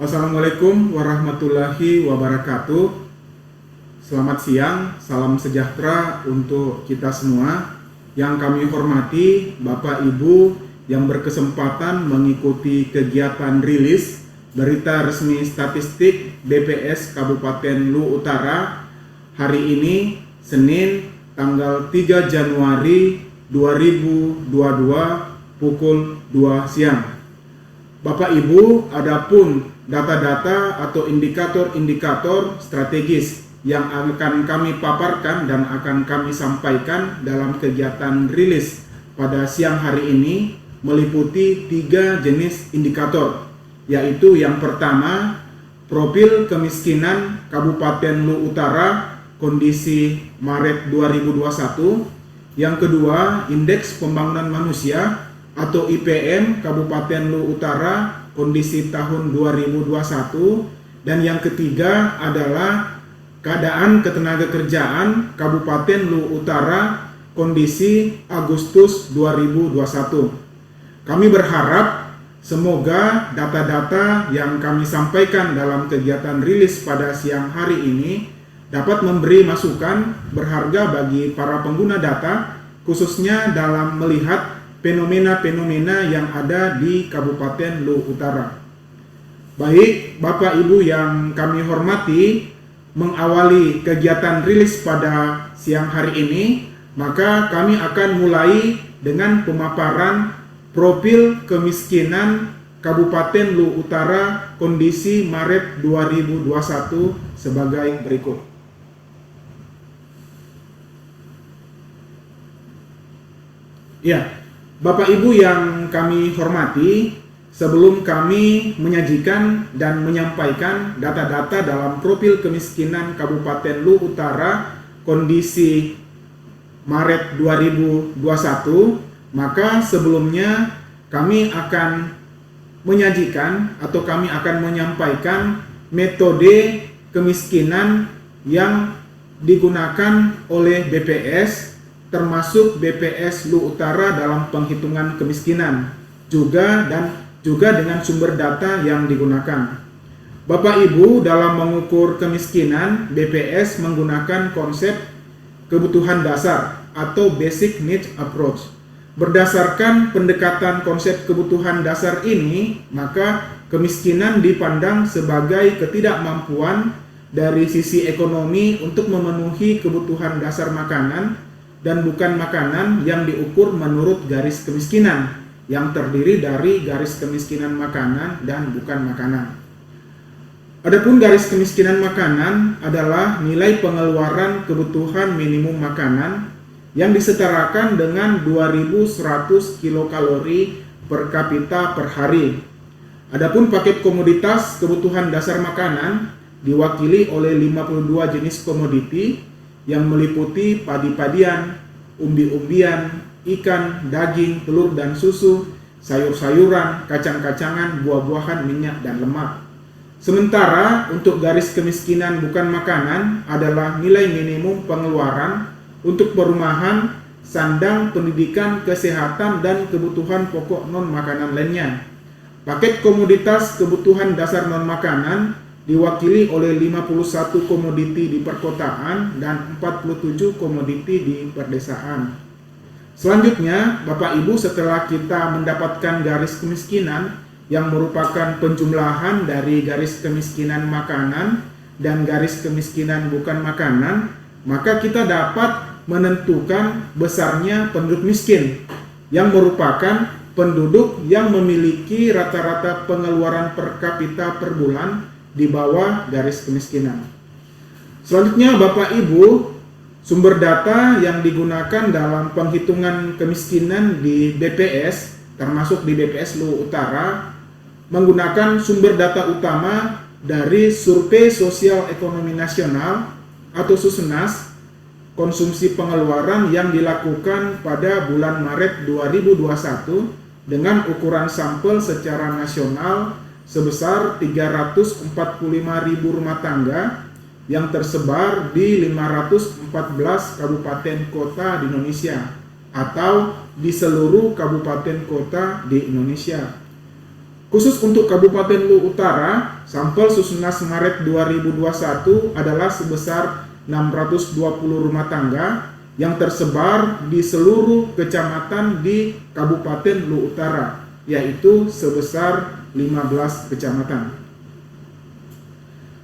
Assalamualaikum warahmatullahi wabarakatuh. Selamat siang, salam sejahtera untuk kita semua. Yang kami hormati Bapak Ibu yang berkesempatan mengikuti kegiatan rilis berita resmi statistik BPS Kabupaten Luwu Utara hari ini, Senin, tanggal 3 Januari 2022 pukul 2 siang. Bapak Ibu, adapun data-data atau indikator-indikator strategis yang akan kami paparkan dan akan kami sampaikan dalam kegiatan rilis pada siang hari ini meliputi 3 jenis indikator, yaitu yang pertama, profil kemiskinan Kabupaten Luwu Utara kondisi Maret 2021, yang kedua, indeks pembangunan manusia atau IPM Kabupaten Luwu Utara kondisi tahun 2021, dan yang ketiga adalah keadaan ketenagakerjaan Kabupaten Luwu Utara kondisi Agustus 2021. Kami berharap semoga data-data yang kami sampaikan dalam kegiatan rilis pada siang hari ini dapat memberi masukan berharga bagi para pengguna data, khususnya dalam melihat fenomena-fenomena yang ada di Kabupaten Luwu Utara. Baik, Bapak Ibu yang kami hormati, mengawali kegiatan rilis pada siang hari ini, maka kami akan mulai dengan pemaparan profil kemiskinan Kabupaten Luwu Utara kondisi Maret 2021 sebagai berikut. Ya, Bapak Ibu yang kami hormati, sebelum kami menyajikan dan menyampaikan data-data dalam profil kemiskinan Kabupaten Luwu Utara kondisi Maret 2021, maka sebelumnya kami akan menyajikan atau kami akan menyampaikan metode kemiskinan yang digunakan oleh BPS, termasuk BPS Luwu Utara dalam penghitungan kemiskinan, juga dengan sumber data yang digunakan. Bapak Ibu, dalam mengukur kemiskinan, BPS menggunakan konsep kebutuhan dasar atau basic needs approach. Berdasarkan pendekatan konsep kebutuhan dasar ini, maka kemiskinan dipandang sebagai ketidakmampuan dari sisi ekonomi untuk memenuhi kebutuhan dasar makanan dan bukan makanan yang diukur menurut garis kemiskinan yang terdiri dari garis kemiskinan makanan dan bukan makanan. Adapun garis kemiskinan makanan adalah nilai pengeluaran kebutuhan minimum makanan yang disetarakan dengan 2100 kilokalori per kapita per hari. Adapun paket komoditas kebutuhan dasar makanan diwakili oleh 52 jenis komoditi yang meliputi padi-padian, umbi-umbian, ikan, daging, telur dan susu, sayur-sayuran, kacang-kacangan, buah-buahan, minyak, dan lemak. Sementara untuk garis kemiskinan bukan makanan adalah nilai minimum pengeluaran untuk perumahan, sandang, pendidikan, kesehatan, dan kebutuhan pokok non-makanan lainnya. Paket komoditas kebutuhan dasar non-makanan diwakili oleh 51 komoditi di perkotaan dan 47 komoditi di perdesaan. Selanjutnya, Bapak Ibu, setelah kita mendapatkan garis kemiskinan yang merupakan penjumlahan dari garis kemiskinan makanan dan garis kemiskinan bukan makanan, maka kita dapat menentukan besarnya penduduk miskin yang merupakan penduduk yang memiliki rata-rata pengeluaran per kapita per bulan di bawah garis kemiskinan. Selanjutnya, Bapak Ibu, sumber data yang digunakan dalam penghitungan kemiskinan di BPS, termasuk di BPS Luwu Utara, menggunakan sumber data utama dari Survei Sosial Ekonomi Nasional atau Susenas, konsumsi pengeluaran yang dilakukan pada bulan Maret 2021 dengan ukuran sampel secara nasional sebesar 345.000 rumah tangga yang tersebar di 514 kabupaten kota di Indonesia atau di seluruh kabupaten kota di Indonesia. Khusus untuk Kabupaten Luwu Utara, sampel Susenas Maret 2021 adalah sebesar 620 rumah tangga yang tersebar di seluruh kecamatan di Kabupaten Luwu Utara, yaitu sebesar 15 kecamatan.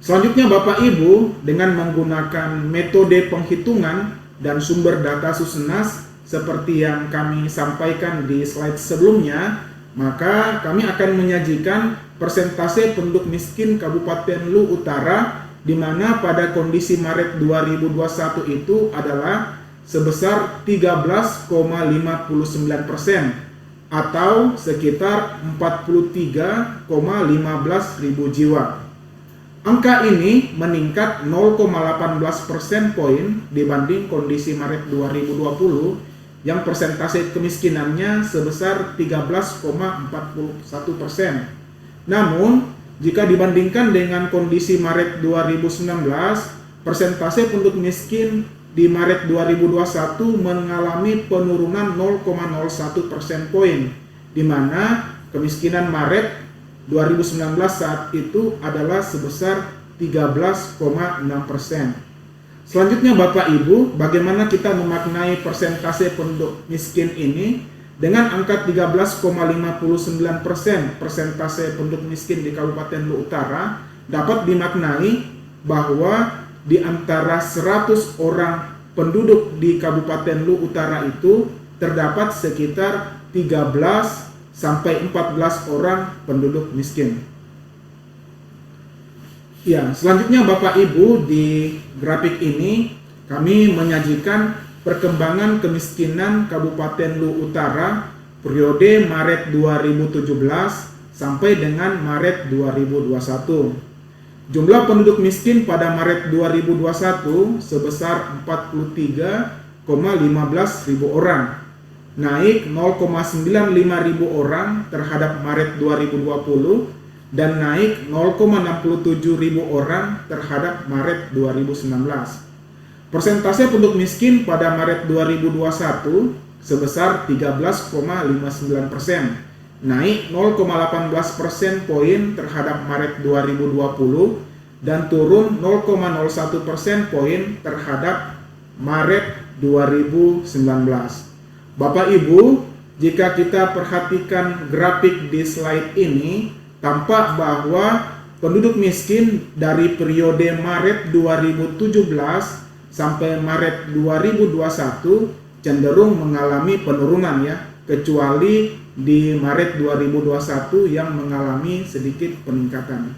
Selanjutnya Bapak Ibu, dengan menggunakan metode penghitungan dan sumber data Susenas seperti yang kami sampaikan di slide sebelumnya, maka kami akan menyajikan persentase penduduk miskin Kabupaten Luwu Utara di mana pada kondisi Maret 2021 itu adalah sebesar 13,59% atau sekitar 43,15 ribu jiwa. Angka ini meningkat 0,18 persen poin dibanding kondisi Maret 2020 yang persentase kemiskinannya sebesar 13,41%. Namun, jika dibandingkan dengan kondisi Maret 2019, persentase penduduk miskin di Maret 2021 mengalami penurunan 0,01 persen poin, di mana kemiskinan Maret 2019 saat itu adalah sebesar 13,6%. Selanjutnya Bapak Ibu, bagaimana kita memaknai persentase penduduk miskin ini? Dengan angka 13,59% persentase penduduk miskin di Kabupaten Luwu Utara dapat dimaknai bahwa di antara 100 orang penduduk di Kabupaten Luwu Utara itu terdapat sekitar 13 sampai 14 orang penduduk miskin. Ya, selanjutnya Bapak Ibu, di grafik ini kami menyajikan perkembangan kemiskinan Kabupaten Luwu Utara periode Maret 2017 sampai dengan Maret 2021. Jumlah penduduk miskin pada Maret 2021 sebesar 43,15 ribu orang, naik 0,95 ribu orang terhadap Maret 2020 dan naik 0,67 ribu orang terhadap Maret 2019. Persentase penduduk miskin pada Maret 2021 sebesar 13,59%, naik 0,18 persen poin terhadap Maret 2020 dan turun 0,01 persen poin terhadap Maret 2019. Bapak Ibu, jika kita perhatikan grafik di slide ini, tampak bahwa penduduk miskin dari periode Maret 2017 sampai Maret 2021 cenderung mengalami penurunan ya, kecuali di Maret 2021 yang mengalami sedikit peningkatan.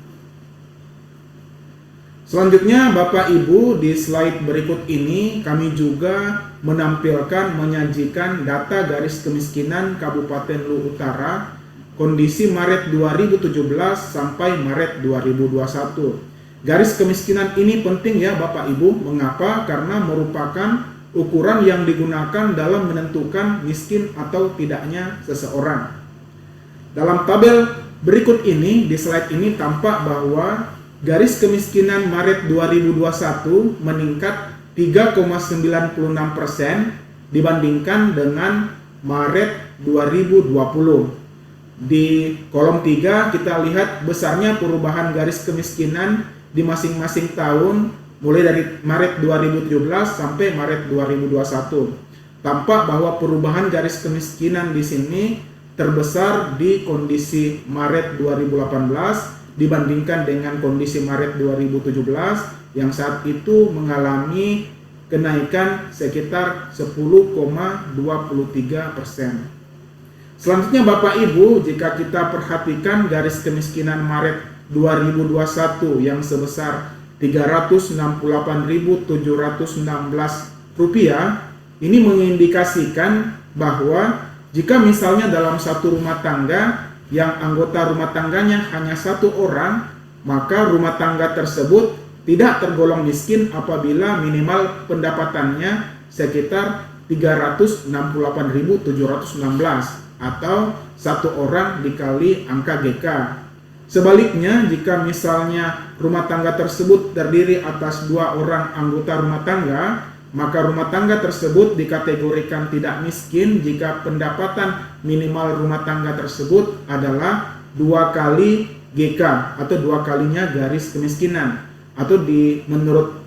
Selanjutnya Bapak Ibu, di slide berikut ini kami juga menyajikan data garis kemiskinan Kabupaten Luwu Utara kondisi Maret 2017 sampai Maret 2021. Garis kemiskinan ini penting ya Bapak Ibu. Mengapa? Karena merupakan ukuran yang digunakan dalam menentukan miskin atau tidaknya seseorang. Dalam tabel berikut ini, di slide ini tampak bahwa garis kemiskinan Maret 2021 meningkat 3,96% dibandingkan dengan Maret 2020. Di kolom 3 kita lihat besarnya perubahan garis kemiskinan di masing-masing tahun mulai dari Maret 2017 sampai Maret 2021. Tampak bahwa perubahan garis kemiskinan di sini terbesar di kondisi Maret 2018 dibandingkan dengan kondisi Maret 2017 yang saat itu mengalami kenaikan sekitar 10,23%. Selanjutnya Bapak Ibu, jika kita perhatikan garis kemiskinan Maret 2021 yang sebesar Rp368.716, ini mengindikasikan bahwa jika misalnya dalam satu rumah tangga yang anggota rumah tangganya hanya satu orang, maka rumah tangga tersebut tidak tergolong miskin apabila minimal pendapatannya sekitar 368.716 atau satu orang dikali angka GK. Sebaliknya, jika misalnya rumah tangga tersebut terdiri atas 2 orang anggota rumah tangga, maka rumah tangga tersebut dikategorikan tidak miskin jika pendapatan minimal rumah tangga tersebut adalah 2 kali GK atau 2 kalinya garis kemiskinan, atau menurut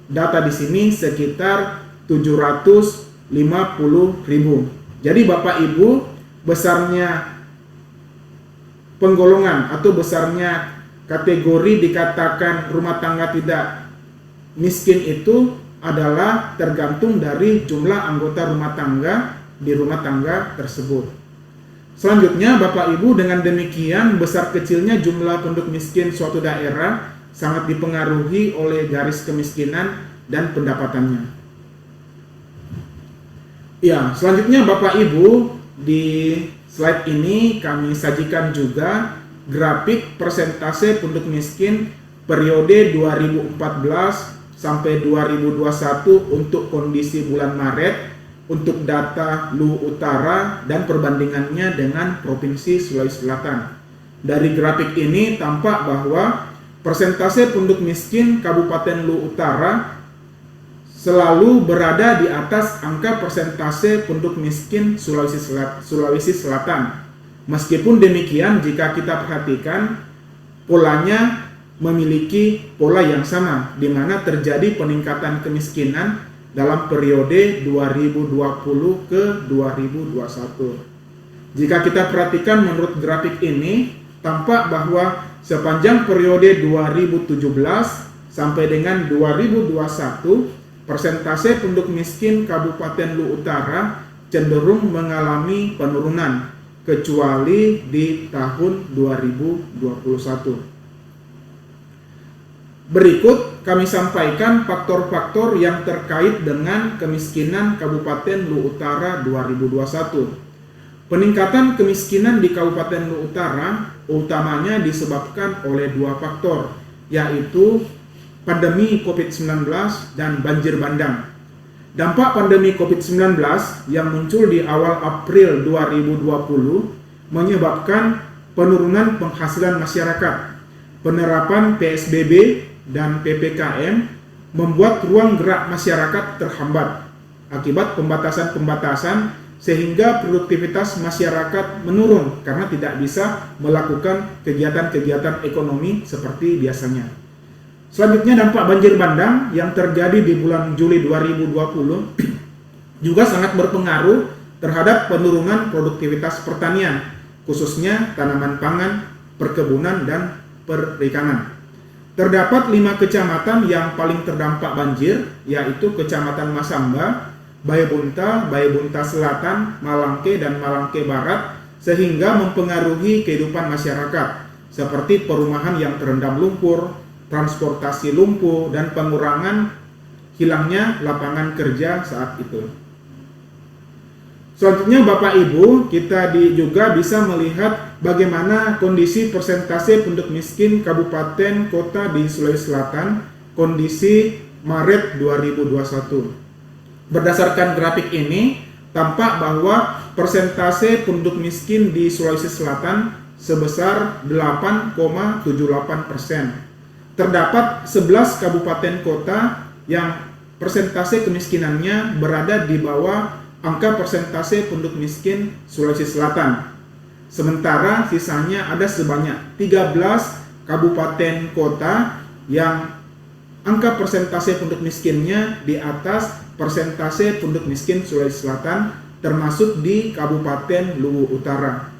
data di sini sekitar 750.000. Jadi Bapak Ibu, besarnya penggolongan atau besarnya kategori dikatakan rumah tangga tidak miskin itu adalah tergantung dari jumlah anggota rumah tangga di rumah tangga tersebut. Selanjutnya Bapak Ibu, dengan demikian besar kecilnya jumlah penduduk miskin suatu daerah sangat dipengaruhi oleh garis kemiskinan dan pendapatannya. Ya, selanjutnya Bapak Ibu, di slide ini kami sajikan juga grafik persentase penduduk miskin periode 2014 sampai 2021 untuk kondisi bulan Maret untuk data Luwu Utara dan perbandingannya dengan Provinsi Sulawesi Selatan. Dari grafik ini tampak bahwa persentase penduduk miskin Kabupaten Luwu Utara selalu berada di atas angka persentase penduduk miskin Sulawesi Selatan. Meskipun demikian, jika kita perhatikan, polanya memiliki pola yang sama, di mana terjadi peningkatan kemiskinan dalam periode 2020 ke 2021. Jika kita perhatikan menurut grafik ini, tampak bahwa sepanjang periode 2017 sampai dengan 2021, persentase penduduk miskin Kabupaten Luwu Utara cenderung mengalami penurunan, kecuali di tahun 2021. Berikut kami sampaikan faktor-faktor yang terkait dengan kemiskinan Kabupaten Luwu Utara 2021. Peningkatan kemiskinan di Kabupaten Luwu Utara utamanya disebabkan oleh 2 faktor, yaitu pandemi COVID-19 dan banjir bandang. Dampak pandemi COVID-19 yang muncul di awal April 2020 menyebabkan penurunan penghasilan masyarakat. Penerapan PSBB dan PPKM membuat ruang gerak masyarakat terhambat akibat pembatasan-pembatasan, sehingga produktivitas masyarakat menurun karena tidak bisa melakukan kegiatan-kegiatan ekonomi seperti biasanya. Selanjutnya, dampak banjir bandang yang terjadi di bulan Juli 2020 juga sangat berpengaruh terhadap penurunan produktivitas pertanian, khususnya tanaman pangan, perkebunan, dan perikanan. Terdapat 5 kecamatan yang paling terdampak banjir, yaitu Kecamatan Masamba, Bayabunta, Bayabunta Selatan, Malangke, dan Malangke Barat, sehingga mempengaruhi kehidupan masyarakat, seperti perumahan yang terendam lumpur, transportasi lumpuh, dan pengurangan hilangnya lapangan kerja saat itu. Selanjutnya Bapak Ibu, kita juga bisa melihat bagaimana kondisi persentase penduduk miskin kabupaten kota di Sulawesi Selatan kondisi Maret 2021. Berdasarkan grafik ini, tampak bahwa persentase penduduk miskin di Sulawesi Selatan sebesar 8,78%. Terdapat 11 kabupaten kota yang persentase kemiskinannya berada di bawah angka persentase penduduk miskin Sulawesi Selatan. Sementara sisanya ada sebanyak 13 kabupaten kota yang angka persentase penduduk miskinnya di atas persentase penduduk miskin Sulawesi Selatan, termasuk di Kabupaten Luwu Utara.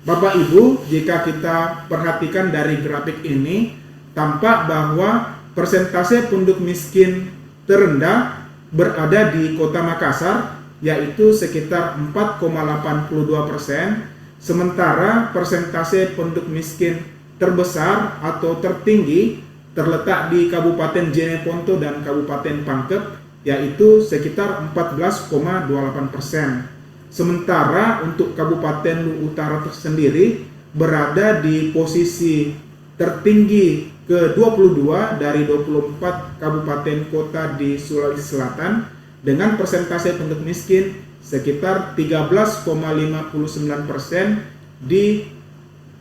Bapak Ibu, jika kita perhatikan dari grafik ini, tampak bahwa persentase penduduk miskin terendah berada di Kota Makassar, yaitu sekitar 4,82%, sementara persentase penduduk miskin terbesar atau tertinggi terletak di Kabupaten Jeneponto dan Kabupaten Pangkep, yaitu sekitar 14,28%. Sementara untuk Kabupaten Luwu Utara tersendiri berada di posisi tertinggi ke-22 dari 24 kabupaten kota di Sulawesi Selatan dengan persentase penduduk miskin sekitar 13,59% di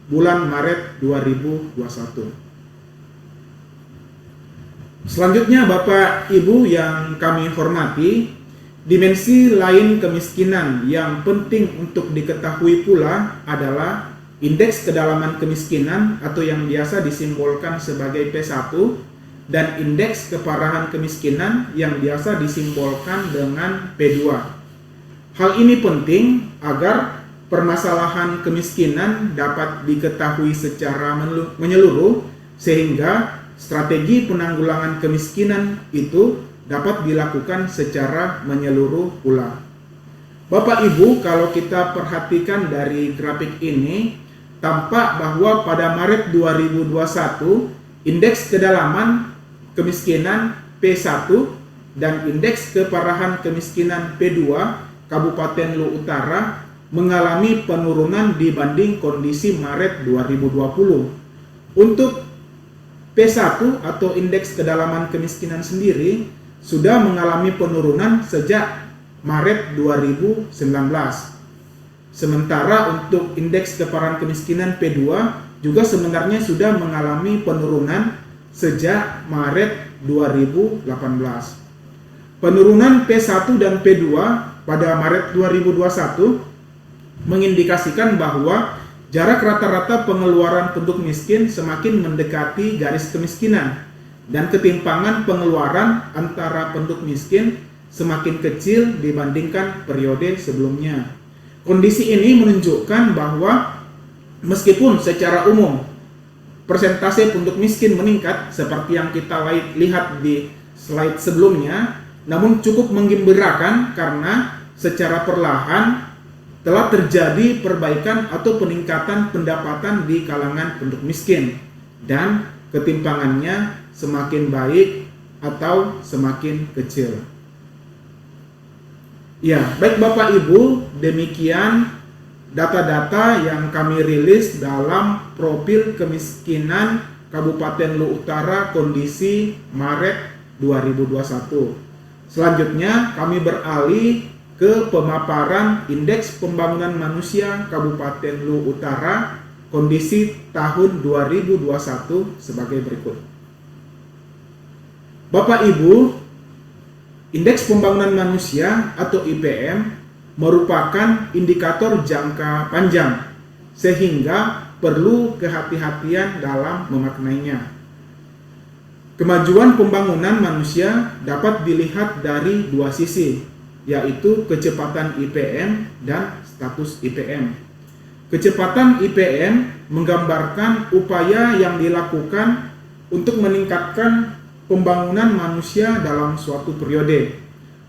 bulan Maret 2021. Selanjutnya Bapak Ibu yang kami hormati, dimensi lain kemiskinan yang penting untuk diketahui pula adalah indeks kedalaman kemiskinan atau yang biasa disimbolkan sebagai P1, dan indeks keparahan kemiskinan yang biasa disimbolkan dengan P2. Hal ini penting agar permasalahan kemiskinan dapat diketahui secara menyeluruh sehingga strategi penanggulangan kemiskinan itu dapat dilakukan secara menyeluruh pula. Bapak Ibu, kalau kita perhatikan dari grafik ini, tampak bahwa pada Maret 2021 indeks kedalaman kemiskinan P1 dan indeks keparahan kemiskinan P2 Kabupaten Luwu Utara mengalami penurunan dibanding kondisi Maret 2020. Untuk P1 atau indeks kedalaman kemiskinan sendiri sudah mengalami penurunan sejak Maret 2019. Sementara untuk indeks keparahan kemiskinan P2 juga sebenarnya sudah mengalami penurunan sejak Maret 2018. Penurunan P1 dan P2 pada Maret 2021 mengindikasikan bahwa jarak rata-rata pengeluaran penduduk miskin semakin mendekati garis kemiskinan dan ketimpangan pengeluaran antara penduduk miskin semakin kecil dibandingkan periode sebelumnya. Kondisi ini menunjukkan bahwa meskipun secara umum persentase penduduk miskin meningkat seperti yang kita lihat di slide sebelumnya, namun cukup menggembirakan karena secara perlahan telah terjadi perbaikan atau peningkatan pendapatan di kalangan penduduk miskin dan ketimpangannya semakin baik atau semakin kecil. Ya, baik Bapak Ibu, demikian data-data yang kami rilis dalam profil kemiskinan Kabupaten Luwu Utara kondisi Maret 2021. Selanjutnya kami beralih ke pemaparan Indeks Pembangunan Manusia Kabupaten Luwu Utara kondisi tahun 2021 sebagai berikut. Bapak Ibu, Indeks Pembangunan Manusia atau IPM merupakan indikator jangka panjang sehingga perlu kehati-hatian dalam memaknainya. Kemajuan pembangunan manusia dapat dilihat dari dua sisi, yaitu kecepatan IPM dan status IPM. Kecepatan IPM menggambarkan upaya yang dilakukan untuk meningkatkan pembangunan manusia dalam suatu periode.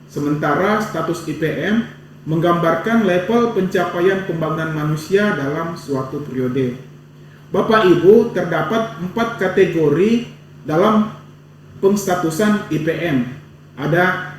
Sementara status IPM menggambarkan level pencapaian pembangunan manusia dalam suatu periode. Bapak Ibu, terdapat 4 kategori dalam pengstatusan IPM. Ada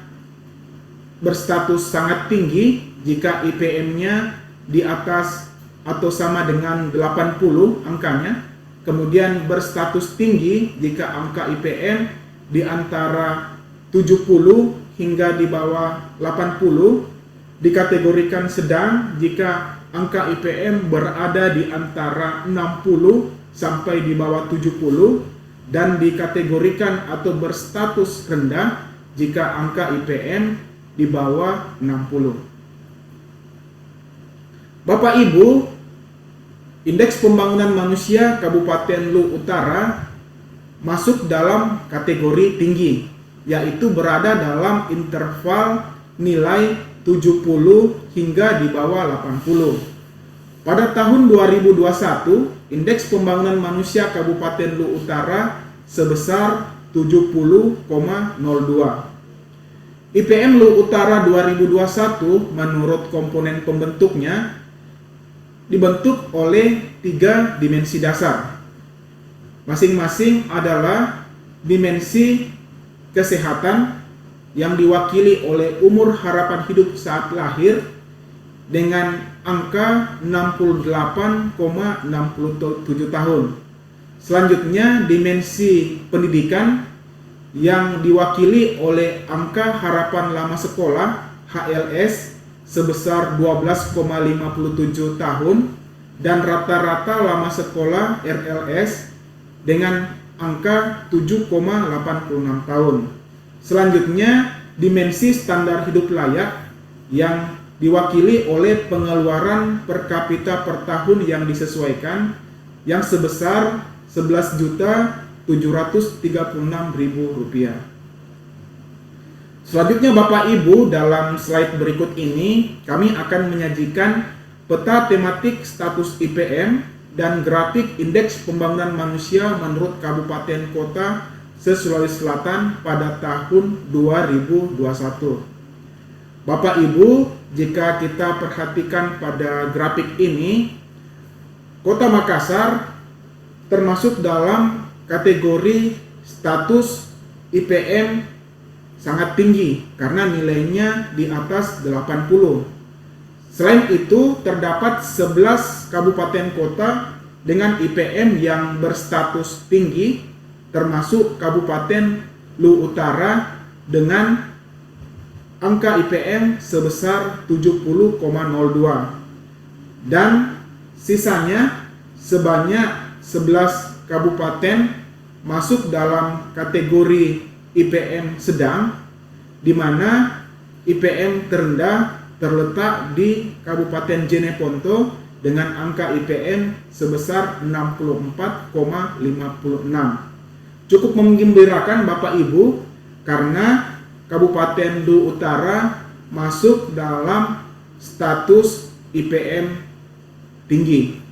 berstatus sangat tinggi jika IPM-nya di atas atau sama dengan 80 angkanya. Kemudian berstatus tinggi jika angka IPM di antara 70 hingga di bawah 80. Dikategorikan sedang jika angka IPM berada di antara 60 sampai di bawah 70, dan dikategorikan atau berstatus rendah jika angka IPM di bawah 60. Bapak Ibu, Indeks Pembangunan Manusia Kabupaten Luwu Utara masuk dalam kategori tinggi, yaitu berada dalam interval nilai 70 hingga di bawah 80. Pada tahun 2021, Indeks Pembangunan Manusia Kabupaten Luwu Utara sebesar 70,02. IPM Luwu Utara 2021 menurut komponen pembentuknya dibentuk oleh 3 dimensi dasar. Masing-masing adalah dimensi kesehatan yang diwakili oleh umur harapan hidup saat lahir dengan angka 68,67 tahun. Selanjutnya dimensi pendidikan yang diwakili oleh angka harapan lama sekolah HLS sebesar 12,57 tahun dan rata-rata lama sekolah RLS dengan angka 7,86 tahun. Selanjutnya, dimensi standar hidup layak yang diwakili oleh pengeluaran per kapita per tahun yang disesuaikan yang sebesar Rp11.736.000. Selanjutnya Bapak Ibu, dalam slide berikut ini kami akan menyajikan peta tematik status IPM dan grafik indeks pembangunan manusia menurut kabupaten kota se-Sulawesi Selatan pada tahun 2021. Bapak Ibu, jika kita perhatikan pada grafik ini, Kota Makassar termasuk dalam kategori status IPM sangat tinggi karena nilainya di atas 80. Selain itu, terdapat 11 kabupaten kota dengan IPM yang berstatus tinggi, termasuk Kabupaten Luwu Utara dengan angka IPM sebesar 70,02 dan sisanya sebanyak 11 kabupaten masuk dalam kategori IPM sedang, di mana IPM terendah terletak di Kabupaten Jeneponto dengan angka IPM sebesar 64,56. Cukup menggembirakan Bapak Ibu karena Kabupaten Luwu Utara masuk dalam status IPM tinggi.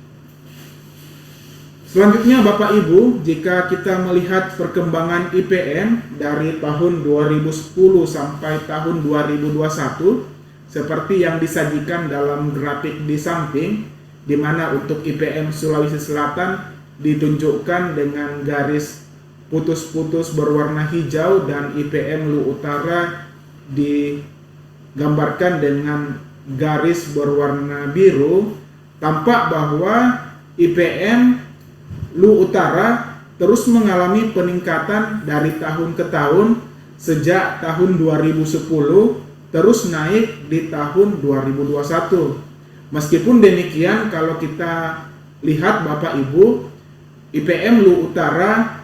Selanjutnya Bapak Ibu, jika kita melihat perkembangan IPM dari tahun 2010 sampai tahun 2021, seperti yang disajikan dalam grafik di samping, di mana untuk IPM Sulawesi Selatan ditunjukkan dengan garis putus-putus berwarna hijau dan IPM Luwu Utara digambarkan dengan garis berwarna biru. Tampak bahwa IPM Luwu Utara terus mengalami peningkatan dari tahun ke tahun. Sejak tahun 2010 terus naik di tahun 2021. Meskipun demikian, kalau kita lihat Bapak Ibu, IPM Luwu Utara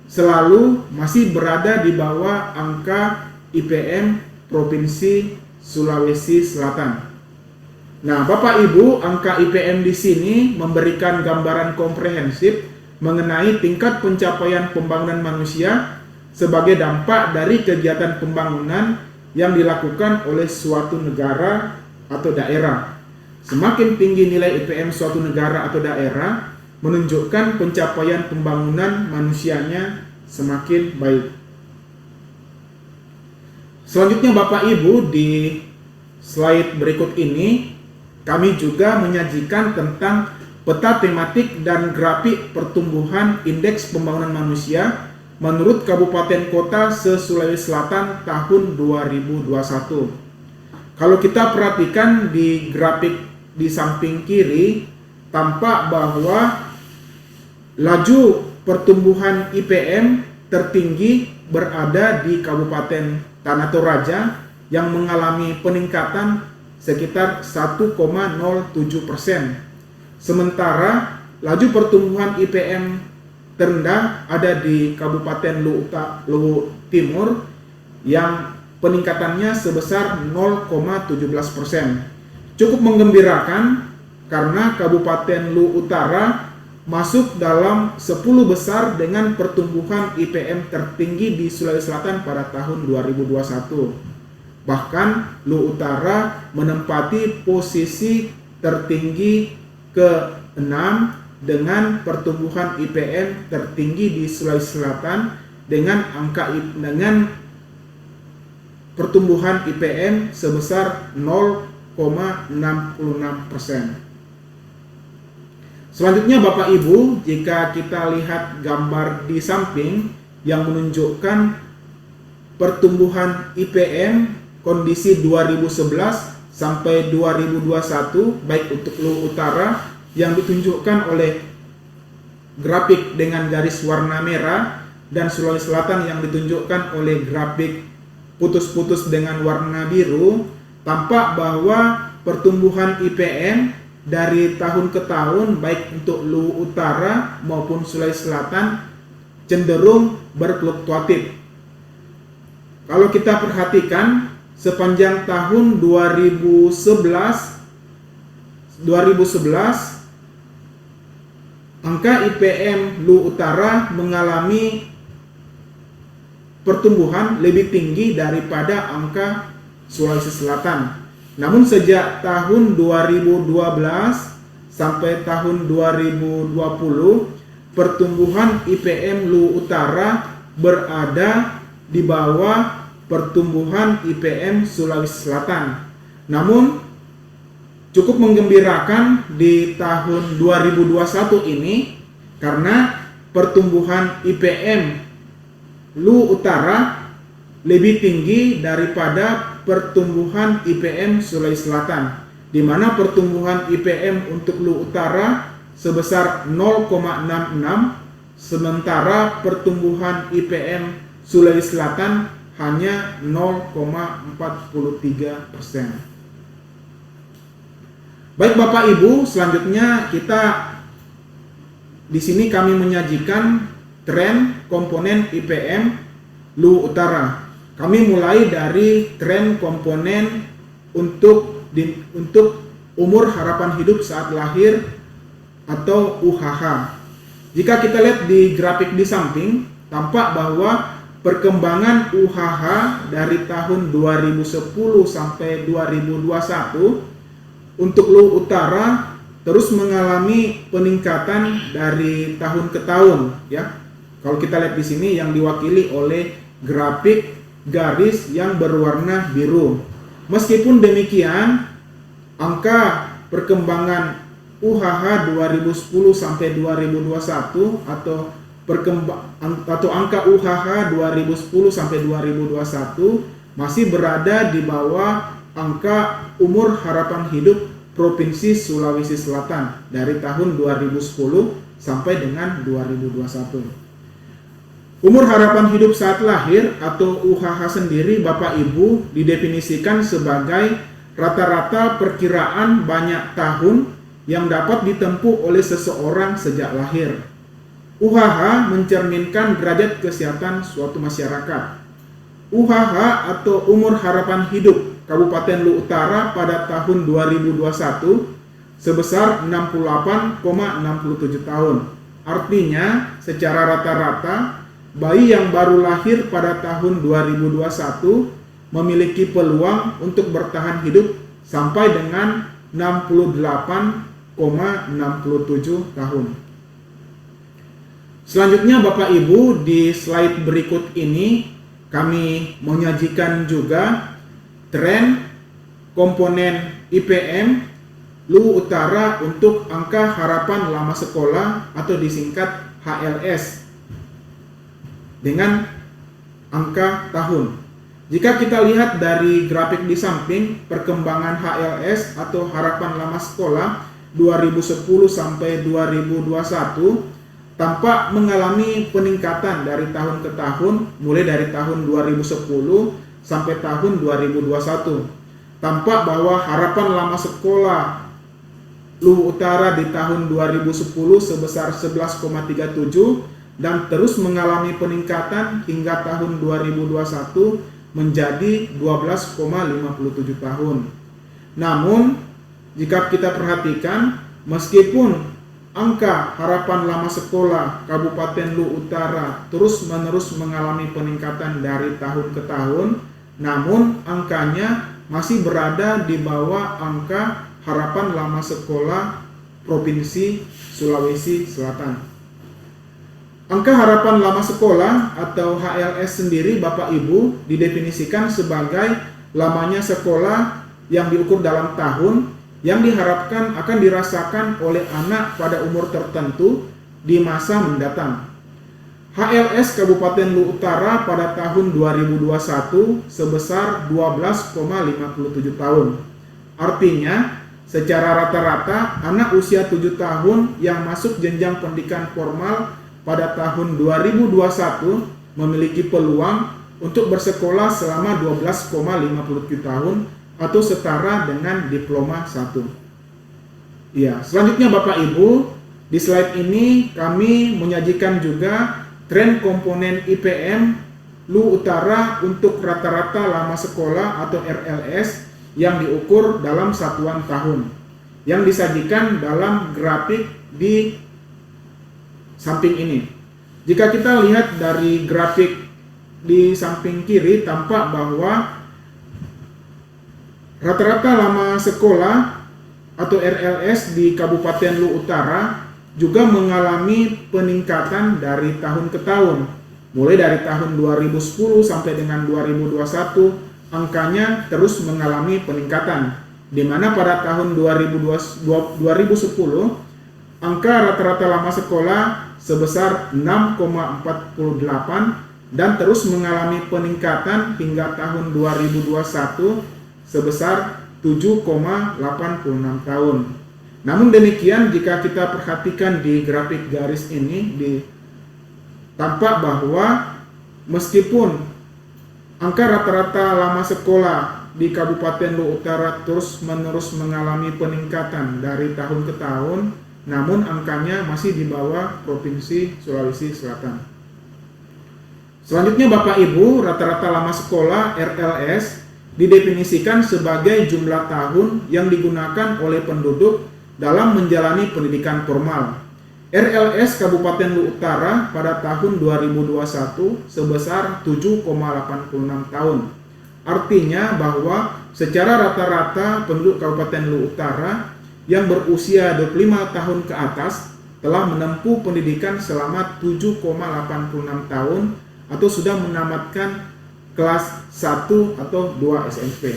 selalu masih berada di bawah angka IPM Provinsi Sulawesi Selatan. Nah, Bapak Ibu, angka IPM di sini memberikan gambaran komprehensif mengenai tingkat pencapaian pembangunan manusia sebagai dampak dari kegiatan pembangunan yang dilakukan oleh suatu negara atau daerah. Semakin tinggi nilai IPM suatu negara atau daerah, menunjukkan pencapaian pembangunan manusianya semakin baik. Selanjutnya Bapak Ibu, di slide berikut ini kami juga menyajikan tentang peta tematik dan grafik pertumbuhan indeks pembangunan manusia menurut kabupaten kota se-Sulawesi Selatan tahun 2021. Kalau kita perhatikan di grafik di samping kiri, tampak bahwa laju pertumbuhan IPM tertinggi berada di Kabupaten Tanah Toraja yang mengalami peningkatan sekitar 1,07%. Sementara laju pertumbuhan IPM terendah ada di Kabupaten Luwu Timur yang peningkatannya sebesar 0,17%. Cukup menggembirakan karena Kabupaten Luwu Utara masuk dalam 10 besar dengan pertumbuhan IPM tertinggi di Sulawesi Selatan pada tahun 2021. Bahkan Luwu Utara menempati posisi tertinggi ke-6 dengan pertumbuhan IPM tertinggi di Sulawesi Selatan dengan pertumbuhan IPM sebesar 0,66%. Selanjutnya Bapak Ibu, jika kita lihat gambar di samping yang menunjukkan pertumbuhan IPM kondisi 2011 sampai 2021 baik untuk Luwu Utara yang ditunjukkan oleh grafik dengan garis warna merah dan Sulawesi Selatan yang ditunjukkan oleh grafik putus-putus dengan warna biru, tampak bahwa pertumbuhan IPM dari tahun ke tahun baik untuk Luwu Utara maupun Sulawesi Selatan cenderung berfluktuatif. Kalau kita perhatikan sepanjang tahun 2011 angka IPM Lu Utara mengalami pertumbuhan lebih tinggi daripada angka Sulawesi Selatan. Namun sejak tahun 2012 sampai tahun 2020, pertumbuhan IPM Lu Utara berada di bawah pertumbuhan IPM Sulawesi Selatan. Namun cukup menggembirakan di tahun 2021 ini karena pertumbuhan IPM Lu Utara lebih tinggi daripada pertumbuhan IPM Sulawesi Selatan, di mana pertumbuhan IPM untuk Lu Utara sebesar 0,66, sementara pertumbuhan IPM Sulawesi Selatan hanya 0,43%. Baik Bapak Ibu, selanjutnya di sini kami menyajikan tren komponen IPM Lu Utara. Kami mulai dari tren komponen untuk umur harapan hidup saat lahir atau UHH. Jika kita lihat di grafik di samping, tampak bahwa perkembangan UHH dari tahun 2010 sampai 2021 untuk Lu Utara terus mengalami peningkatan dari tahun ke tahun, ya. Kalau kita lihat di sini yang diwakili oleh grafik garis yang berwarna biru. Meskipun demikian, angka perkembangan UHH 2010 sampai 2021 atau angka UHH 2010 sampai 2021 masih berada di bawah angka umur harapan hidup Provinsi Sulawesi Selatan dari tahun 2010 sampai dengan 2021. Umur harapan hidup saat lahir atau UHH sendiri Bapak Ibu didefinisikan sebagai rata-rata perkiraan banyak tahun yang dapat ditempuh oleh seseorang sejak lahir. UHH mencerminkan derajat kesehatan suatu masyarakat. UHH atau umur harapan hidup Kabupaten Lu Utara pada tahun 2021 sebesar 68,67 tahun. Artinya, secara rata-rata bayi yang baru lahir pada tahun 2021 memiliki peluang untuk bertahan hidup sampai dengan 68,67 tahun. Selanjutnya Bapak Ibu, di slide berikut ini kami menyajikan juga tren komponen IPM Lu Utara untuk angka harapan lama sekolah atau disingkat HLS dengan angka tahun. Jika kita lihat dari grafik di samping, perkembangan HLS atau harapan lama sekolah 2010 sampai 2021 tampak mengalami peningkatan dari tahun ke tahun, mulai dari tahun 2010 sampai tahun 2021. Tampak bahwa harapan lama sekolah Lu Utara di tahun 2010 sebesar 11,37 dan terus mengalami peningkatan hingga tahun 2021 menjadi 12,57 tahun. Namun, jika kita perhatikan, meskipun angka harapan lama sekolah Kabupaten Lu Utara terus-menerus mengalami peningkatan dari tahun ke tahun, namun angkanya masih berada di bawah angka harapan lama sekolah Provinsi Sulawesi Selatan. Angka harapan lama sekolah atau HLS sendiri Bapak Ibu didefinisikan sebagai lamanya sekolah yang diukur dalam tahun yang diharapkan akan dirasakan oleh anak pada umur tertentu di masa mendatang. HLS Kabupaten Lu Utara pada tahun 2021 sebesar 12,57 tahun. Artinya, secara rata-rata anak usia 7 tahun yang masuk jenjang pendidikan formal pada tahun 2021 memiliki peluang untuk bersekolah selama 12,57 tahun atau setara dengan diploma 1. Ya, selanjutnya Bapak Ibu, di slide ini kami menyajikan juga tren komponen IPM Lu Utara untuk rata-rata lama sekolah atau RLS yang diukur dalam satuan tahun, yang disajikan dalam grafik di samping ini. Jika kita lihat dari grafik di samping kiri, tampak bahwa rata-rata lama sekolah atau RLS di Kabupaten Lu Utara juga mengalami peningkatan dari tahun ke tahun. Mulai dari tahun 2010 sampai dengan 2021, angkanya terus mengalami peningkatan, di mana pada tahun 2010 angka rata-rata lama sekolah sebesar 6,48 dan terus mengalami peningkatan hingga tahun 2021 sebesar 7,86 tahun. Namun demikian, jika kita perhatikan di grafik garis ini, tampak bahwa meskipun angka rata-rata lama sekolah di Kabupaten Lu Utara terus-menerus mengalami peningkatan dari tahun ke tahun, namun angkanya masih di bawah Provinsi Sulawesi Selatan. Selanjutnya Bapak Ibu, rata-rata lama sekolah RLS didefinisikan sebagai jumlah tahun yang digunakan oleh penduduk dalam menjalani pendidikan formal. RLS Kabupaten Lu Utara pada tahun 2021 sebesar 7,86 tahun. Artinya bahwa secara rata-rata penduduk Kabupaten Lu Utara yang berusia 25 tahun ke atas telah menempuh pendidikan selama 7,86 tahun atau sudah menamatkan kelas 1 atau 2 SMP.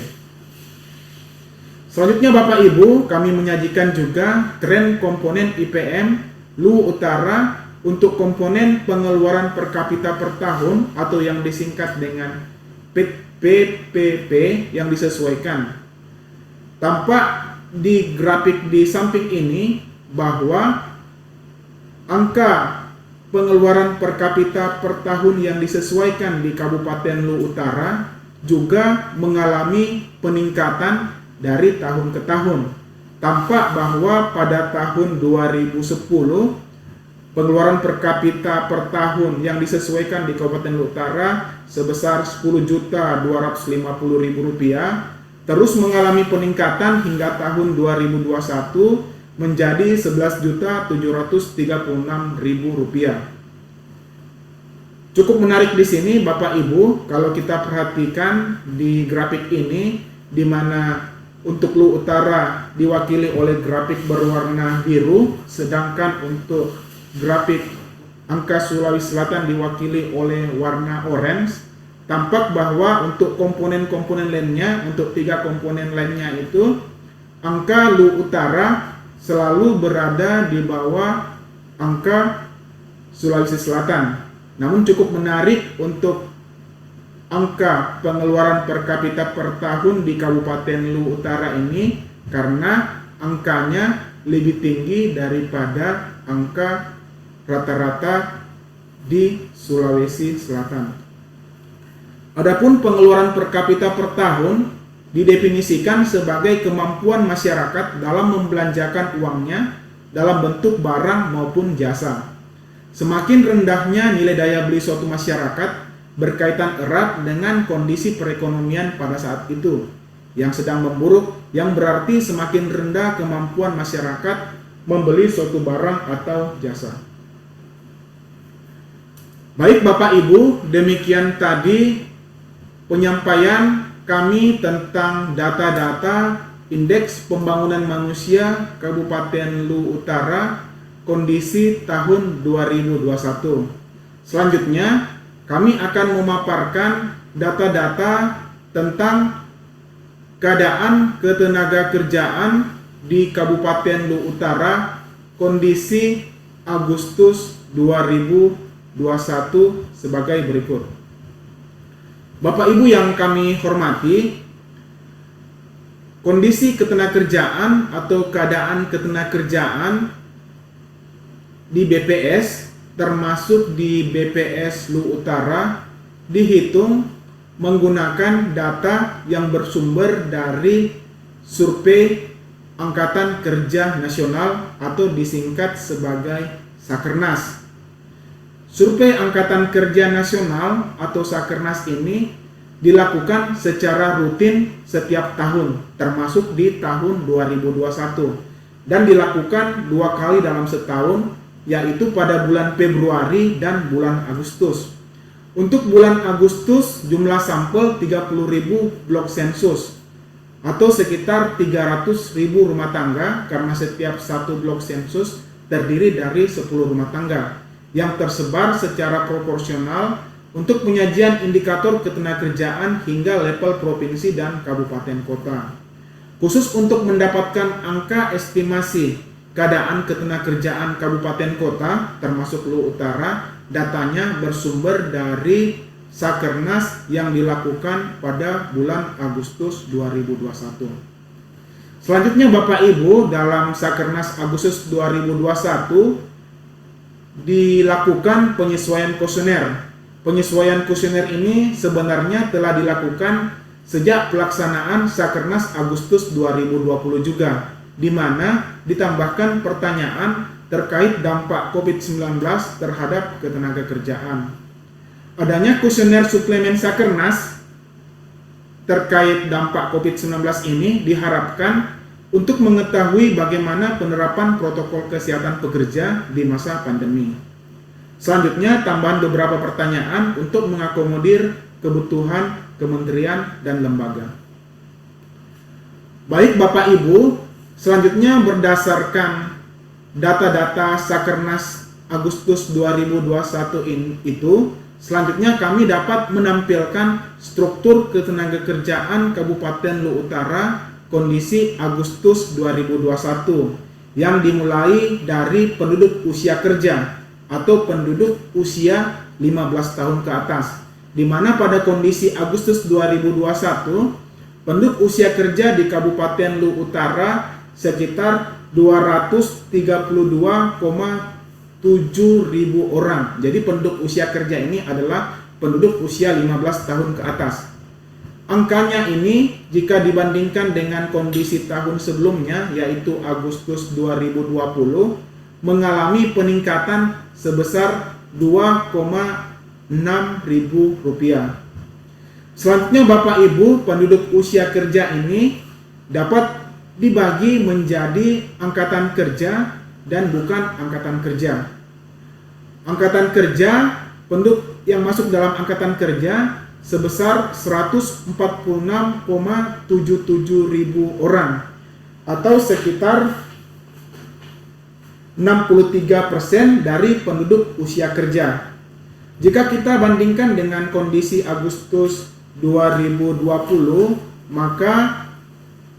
Selanjutnya Bapak Ibu, kami menyajikan juga tren komponen IPM Lu Utara untuk komponen pengeluaran per kapita per tahun atau yang disingkat dengan PPP yang disesuaikan. Tampak di grafik di samping ini bahwa angka pengeluaran per kapita per tahun yang disesuaikan di Kabupaten Lu Utara juga mengalami peningkatan dari tahun ke tahun. Tampak bahwa pada tahun 2010 pengeluaran per kapita per tahun yang disesuaikan di Kabupaten Lu Utara sebesar Rp10.250.000 terus mengalami peningkatan hingga tahun 2021 menjadi Rp11.736.000. Cukup menarik di sini Bapak Ibu kalau kita perhatikan di grafik ini, di mana untuk Lu Utara diwakili oleh grafik berwarna biru, sedangkan untuk grafik angka Sulawesi Selatan diwakili oleh warna orange. Tampak bahwa untuk komponen-komponen lainnya, untuk 3 komponen lainnya itu, angka Lu Utara selalu berada di bawah angka Sulawesi Selatan. Namun cukup menarik untuk angka pengeluaran per kapita per tahun di Kabupaten Lu Utara ini karena angkanya lebih tinggi daripada angka rata-rata di Sulawesi Selatan. Adapun pengeluaran per kapita per tahun didefinisikan sebagai kemampuan masyarakat dalam membelanjakan uangnya dalam bentuk barang maupun jasa. Semakin rendahnya nilai daya beli suatu masyarakat berkaitan erat dengan kondisi perekonomian pada saat itu yang sedang memburuk, yang berarti semakin rendah kemampuan masyarakat membeli suatu barang atau jasa. Baik Bapak Ibu, demikian tadi penyampaian kami tentang data-data Indeks Pembangunan Manusia Kabupaten Lu Utara kondisi tahun 2021. Selanjutnya kami akan memaparkan data-data tentang keadaan ketenagakerjaan di Kabupaten Lu Utara kondisi Agustus 2021 sebagai berikut. Bapak Ibu yang kami hormati, kondisi ketenagakerjaan atau keadaan ketenagakerjaan di BPS termasuk di BPS Lu Utara dihitung menggunakan data yang bersumber dari Survei Angkatan Kerja Nasional atau disingkat sebagai Sakernas. Survei Angkatan Kerja Nasional atau Sakernas ini dilakukan secara rutin setiap tahun, termasuk di tahun 2021, dan dilakukan 2 kali dalam setahun, yaitu pada bulan Februari dan bulan Agustus. Untuk bulan Agustus, jumlah sampel 30.000 blok sensus atau sekitar 300.000 rumah tangga, karena setiap satu blok sensus terdiri dari 10 rumah tangga yang tersebar secara proporsional untuk penyajian indikator ketenagakerjaan hingga level provinsi dan kabupaten kota. Khusus untuk mendapatkan angka estimasi keadaan ketenagakerjaan kabupaten kota termasuk Luwu Utara, datanya bersumber dari Sakernas yang dilakukan pada bulan Agustus 2021. Selanjutnya Bapak Ibu, dalam Sakernas Agustus 2021 dilakukan penyesuaian kuesioner. Penyesuaian kuesioner ini sebenarnya telah dilakukan sejak pelaksanaan Sakernas Agustus 2020 juga, di mana ditambahkan pertanyaan terkait dampak COVID-19 terhadap ketenagakerjaan. Adanya kuesioner suplemen Sakernas terkait dampak COVID-19 ini diharapkan untuk mengetahui bagaimana penerapan protokol kesehatan pekerja di masa pandemi. Selanjutnya, tambahan beberapa pertanyaan untuk mengakomodir kebutuhan kementerian dan lembaga. Baik Bapak Ibu, selanjutnya berdasarkan data-data Sakernas Agustus 2021 itu, selanjutnya kami dapat menampilkan struktur ketenagakerjaan Kabupaten Luwu Utara kondisi Agustus 2021 yang dimulai dari penduduk usia kerja atau penduduk usia 15 tahun ke atas, di mana pada kondisi Agustus 2021 penduduk usia kerja di Kabupaten Luwu Utara sekitar 232,7 ribu orang. Jadi penduduk usia kerja ini adalah penduduk usia 15 tahun ke atas. Angkanya ini jika dibandingkan dengan kondisi tahun sebelumnya, yaitu Agustus 2020, mengalami peningkatan sebesar 2,6 ribu rupiah. Selanjutnya Bapak Ibu, penduduk usia kerja ini dapat dibagi menjadi angkatan kerja dan bukan angkatan kerja. Angkatan kerja, penduduk yang masuk dalam angkatan kerja sebesar 146,77 ribu orang atau sekitar 63% dari penduduk usia kerja. Jika kita bandingkan dengan kondisi Agustus 2020, maka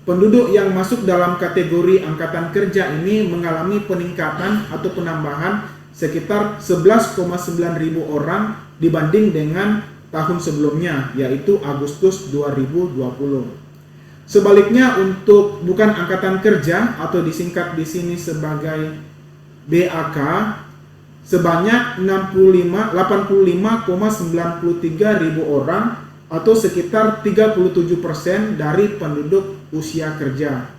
penduduk yang masuk dalam kategori angkatan kerja ini mengalami peningkatan atau penambahan sekitar 11,9 ribu orang dibanding dengan tahun sebelumnya, yaitu Agustus 2020. Sebaliknya untuk bukan angkatan kerja atau disingkat di sini sebagai BAK sebanyak 85,93 ribu orang atau sekitar 37% dari penduduk usia kerja.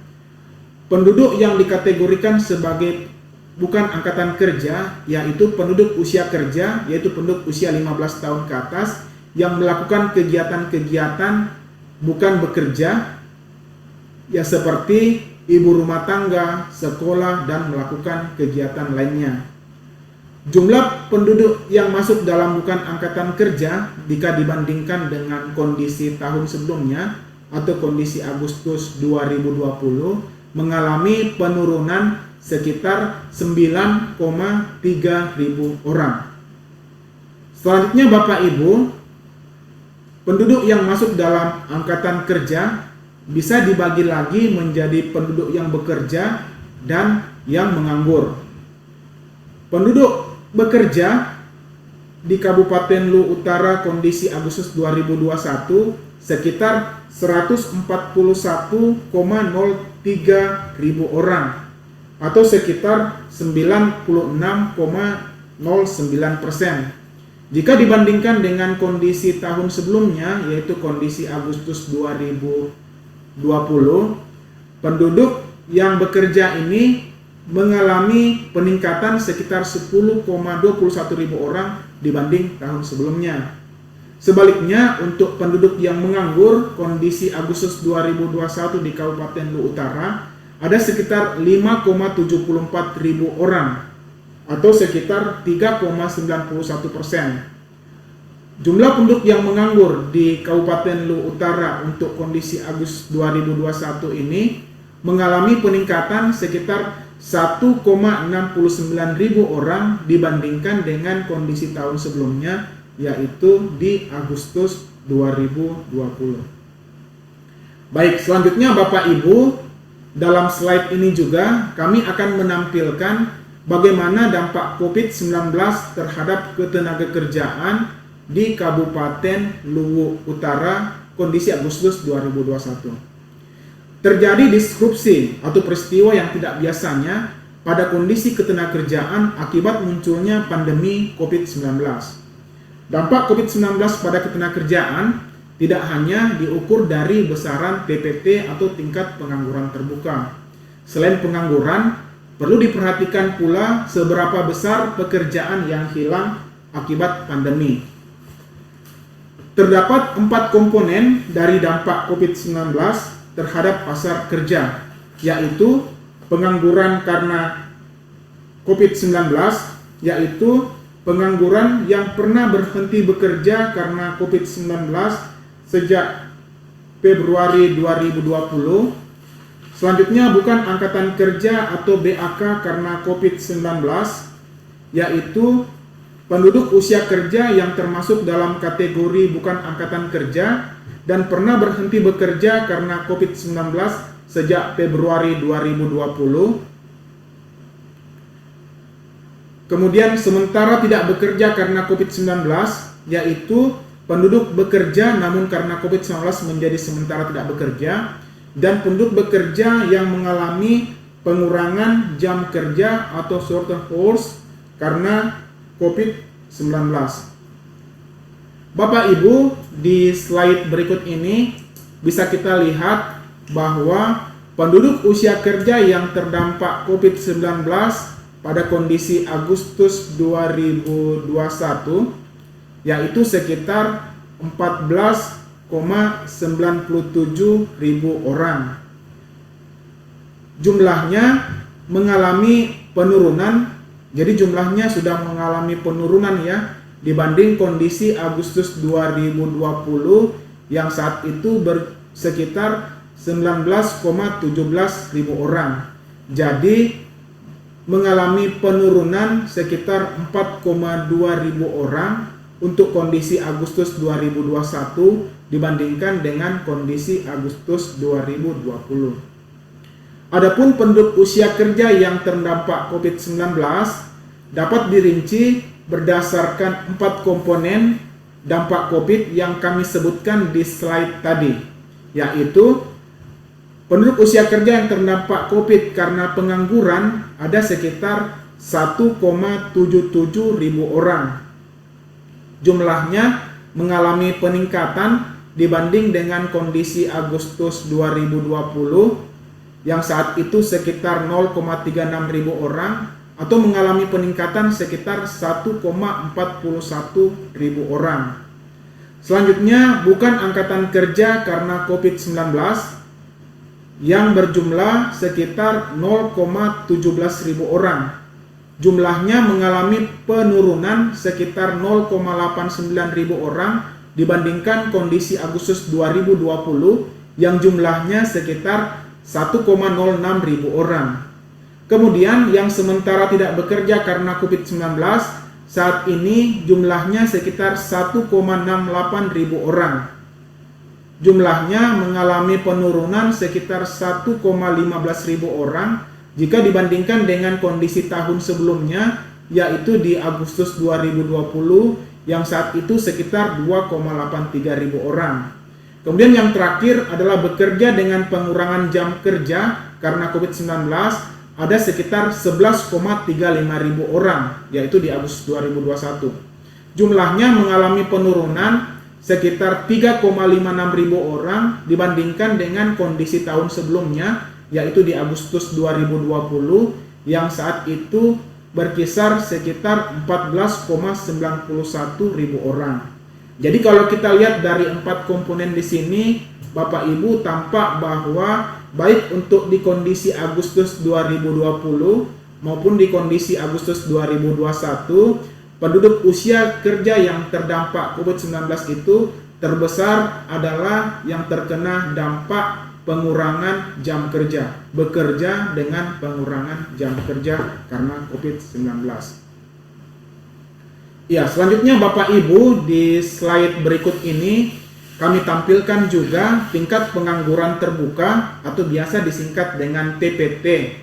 Penduduk yang dikategorikan sebagai bukan angkatan kerja yaitu penduduk usia kerja, yaitu penduduk usia 15 tahun ke atas yang melakukan kegiatan-kegiatan bukan bekerja, ya seperti ibu rumah tangga, sekolah, dan melakukan kegiatan lainnya. Jumlah penduduk yang masuk dalam bukan angkatan kerja jika dibandingkan dengan kondisi tahun sebelumnya atau kondisi Agustus 2020 mengalami penurunan sekitar 9,3 ribu orang. Selanjutnya Bapak Ibu, penduduk yang masuk dalam angkatan kerja bisa dibagi lagi menjadi penduduk yang bekerja dan yang menganggur. Penduduk bekerja di Kabupaten Luwu Utara kondisi Agustus 2021 sekitar 141,03 ribu orang atau sekitar 96,09%. Jika dibandingkan dengan kondisi tahun sebelumnya, yaitu kondisi Agustus 2020, penduduk yang bekerja ini mengalami peningkatan sekitar 10,21 ribu orang dibanding tahun sebelumnya. Sebaliknya, untuk penduduk yang menganggur, kondisi Agustus 2021 di Kabupaten Luwu Utara ada sekitar 5,74 ribu orang atau sekitar 3,91%. Jumlah penduduk yang menganggur di Kabupaten Luwu Utara untuk kondisi Agustus 2021 ini mengalami peningkatan sekitar 1,69 ribu orang dibandingkan dengan kondisi tahun sebelumnya, yaitu di Agustus 2020. Baik, selanjutnya Bapak Ibu, dalam slide ini juga kami akan menampilkan bagaimana dampak COVID-19 terhadap ketenagakerjaan di Kabupaten Luwu Utara kondisi Agustus 2021. Terjadi disrupsi atau peristiwa yang tidak biasanya pada kondisi ketenagakerjaan akibat munculnya pandemi COVID-19. Dampak COVID-19 pada ketenagakerjaan tidak hanya diukur dari besaran TPT atau tingkat pengangguran terbuka. Selain pengangguran, perlu diperhatikan pula seberapa besar pekerjaan yang hilang akibat pandemi. Terdapat 4 komponen dari dampak COVID-19 terhadap pasar kerja, yaitu pengangguran karena COVID-19, yaitu pengangguran yang pernah berhenti bekerja karena COVID-19 sejak Februari 2020. Selanjutnya bukan angkatan kerja atau BAK karena COVID-19, yaitu penduduk usia kerja yang termasuk dalam kategori bukan angkatan kerja dan pernah berhenti bekerja karena COVID-19 sejak Februari 2020. Kemudian sementara tidak bekerja karena COVID-19, yaitu penduduk bekerja namun karena COVID-19 menjadi sementara tidak bekerja, dan penduduk bekerja yang mengalami pengurangan jam kerja atau short hours karena COVID-19. Bapak Ibu, di slide berikut ini bisa kita lihat bahwa penduduk usia kerja yang terdampak COVID-19 pada kondisi Agustus 2021 yaitu sekitar 14,97 ribu orang. Jumlahnya mengalami penurunan, jadi jumlahnya sudah mengalami penurunan ya dibanding kondisi Agustus 2020 yang saat itu sekitar 19,17 ribu orang. Jadi mengalami penurunan sekitar 4,2 ribu orang untuk kondisi Agustus 2021 dibandingkan dengan kondisi Agustus 2020. Adapun penduduk usia kerja yang terdampak COVID-19 dapat dirinci berdasarkan 4 komponen dampak COVID yang kami sebutkan di slide tadi, yaitu penduduk usia kerja yang terdampak COVID karena pengangguran ada sekitar 1,77 ribu orang. Jumlahnya mengalami peningkatan dibanding dengan kondisi Agustus 2020 yang saat itu sekitar 0,36 ribu orang atau mengalami peningkatan sekitar 1,41 ribu orang. Selanjutnya bukan angkatan kerja karena COVID-19 yang berjumlah sekitar 0,17 ribu orang. Jumlahnya mengalami penurunan sekitar 0,89 ribu orang dibandingkan kondisi Agustus 2020 yang jumlahnya sekitar 1,06 ribu orang. Kemudian yang sementara tidak bekerja karena COVID-19 saat ini jumlahnya sekitar 1,68 ribu orang. Jumlahnya mengalami penurunan sekitar 1,15 ribu orang jika dibandingkan dengan kondisi tahun sebelumnya, yaitu di Agustus 2020 yang saat itu sekitar 2,83 ribu orang. Kemudian yang terakhir adalah bekerja dengan pengurangan jam kerja karena COVID-19 ada sekitar 11,35 ribu orang, yaitu di Agustus 2021. Jumlahnya mengalami penurunan sekitar 3,56 ribu orang dibandingkan dengan kondisi tahun sebelumnya, yaitu di Agustus 2020 yang saat itu berkisar sekitar 14,91 ribu orang. Jadi kalau kita lihat dari 4 komponen di sini, Bapak Ibu, tampak bahwa baik untuk di kondisi Agustus 2020 maupun di kondisi Agustus 2021, penduduk usia kerja yang terdampak COVID-19 itu terbesar adalah yang terkena dampak pengurangan jam kerja, bekerja dengan pengurangan jam kerja karena COVID-19. Ya, selanjutnya Bapak Ibu, di slide berikut ini kami tampilkan juga tingkat pengangguran terbuka atau biasa disingkat dengan TPT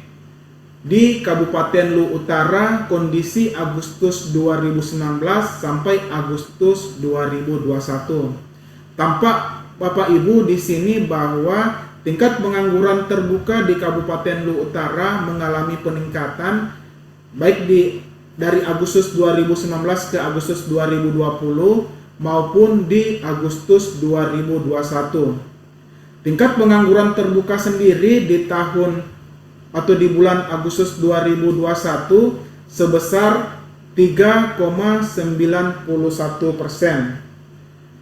di Kabupaten Luwu Utara kondisi Agustus 2019 sampai Agustus 2021. Tampak Bapak Ibu di sini bahwa tingkat pengangguran terbuka di Kabupaten Luwu Utara mengalami peningkatan baik dari Agustus 2019 ke Agustus 2020 maupun di Agustus 2021. Tingkat pengangguran terbuka sendiri di tahun atau di bulan Agustus 2021 sebesar 3,91%.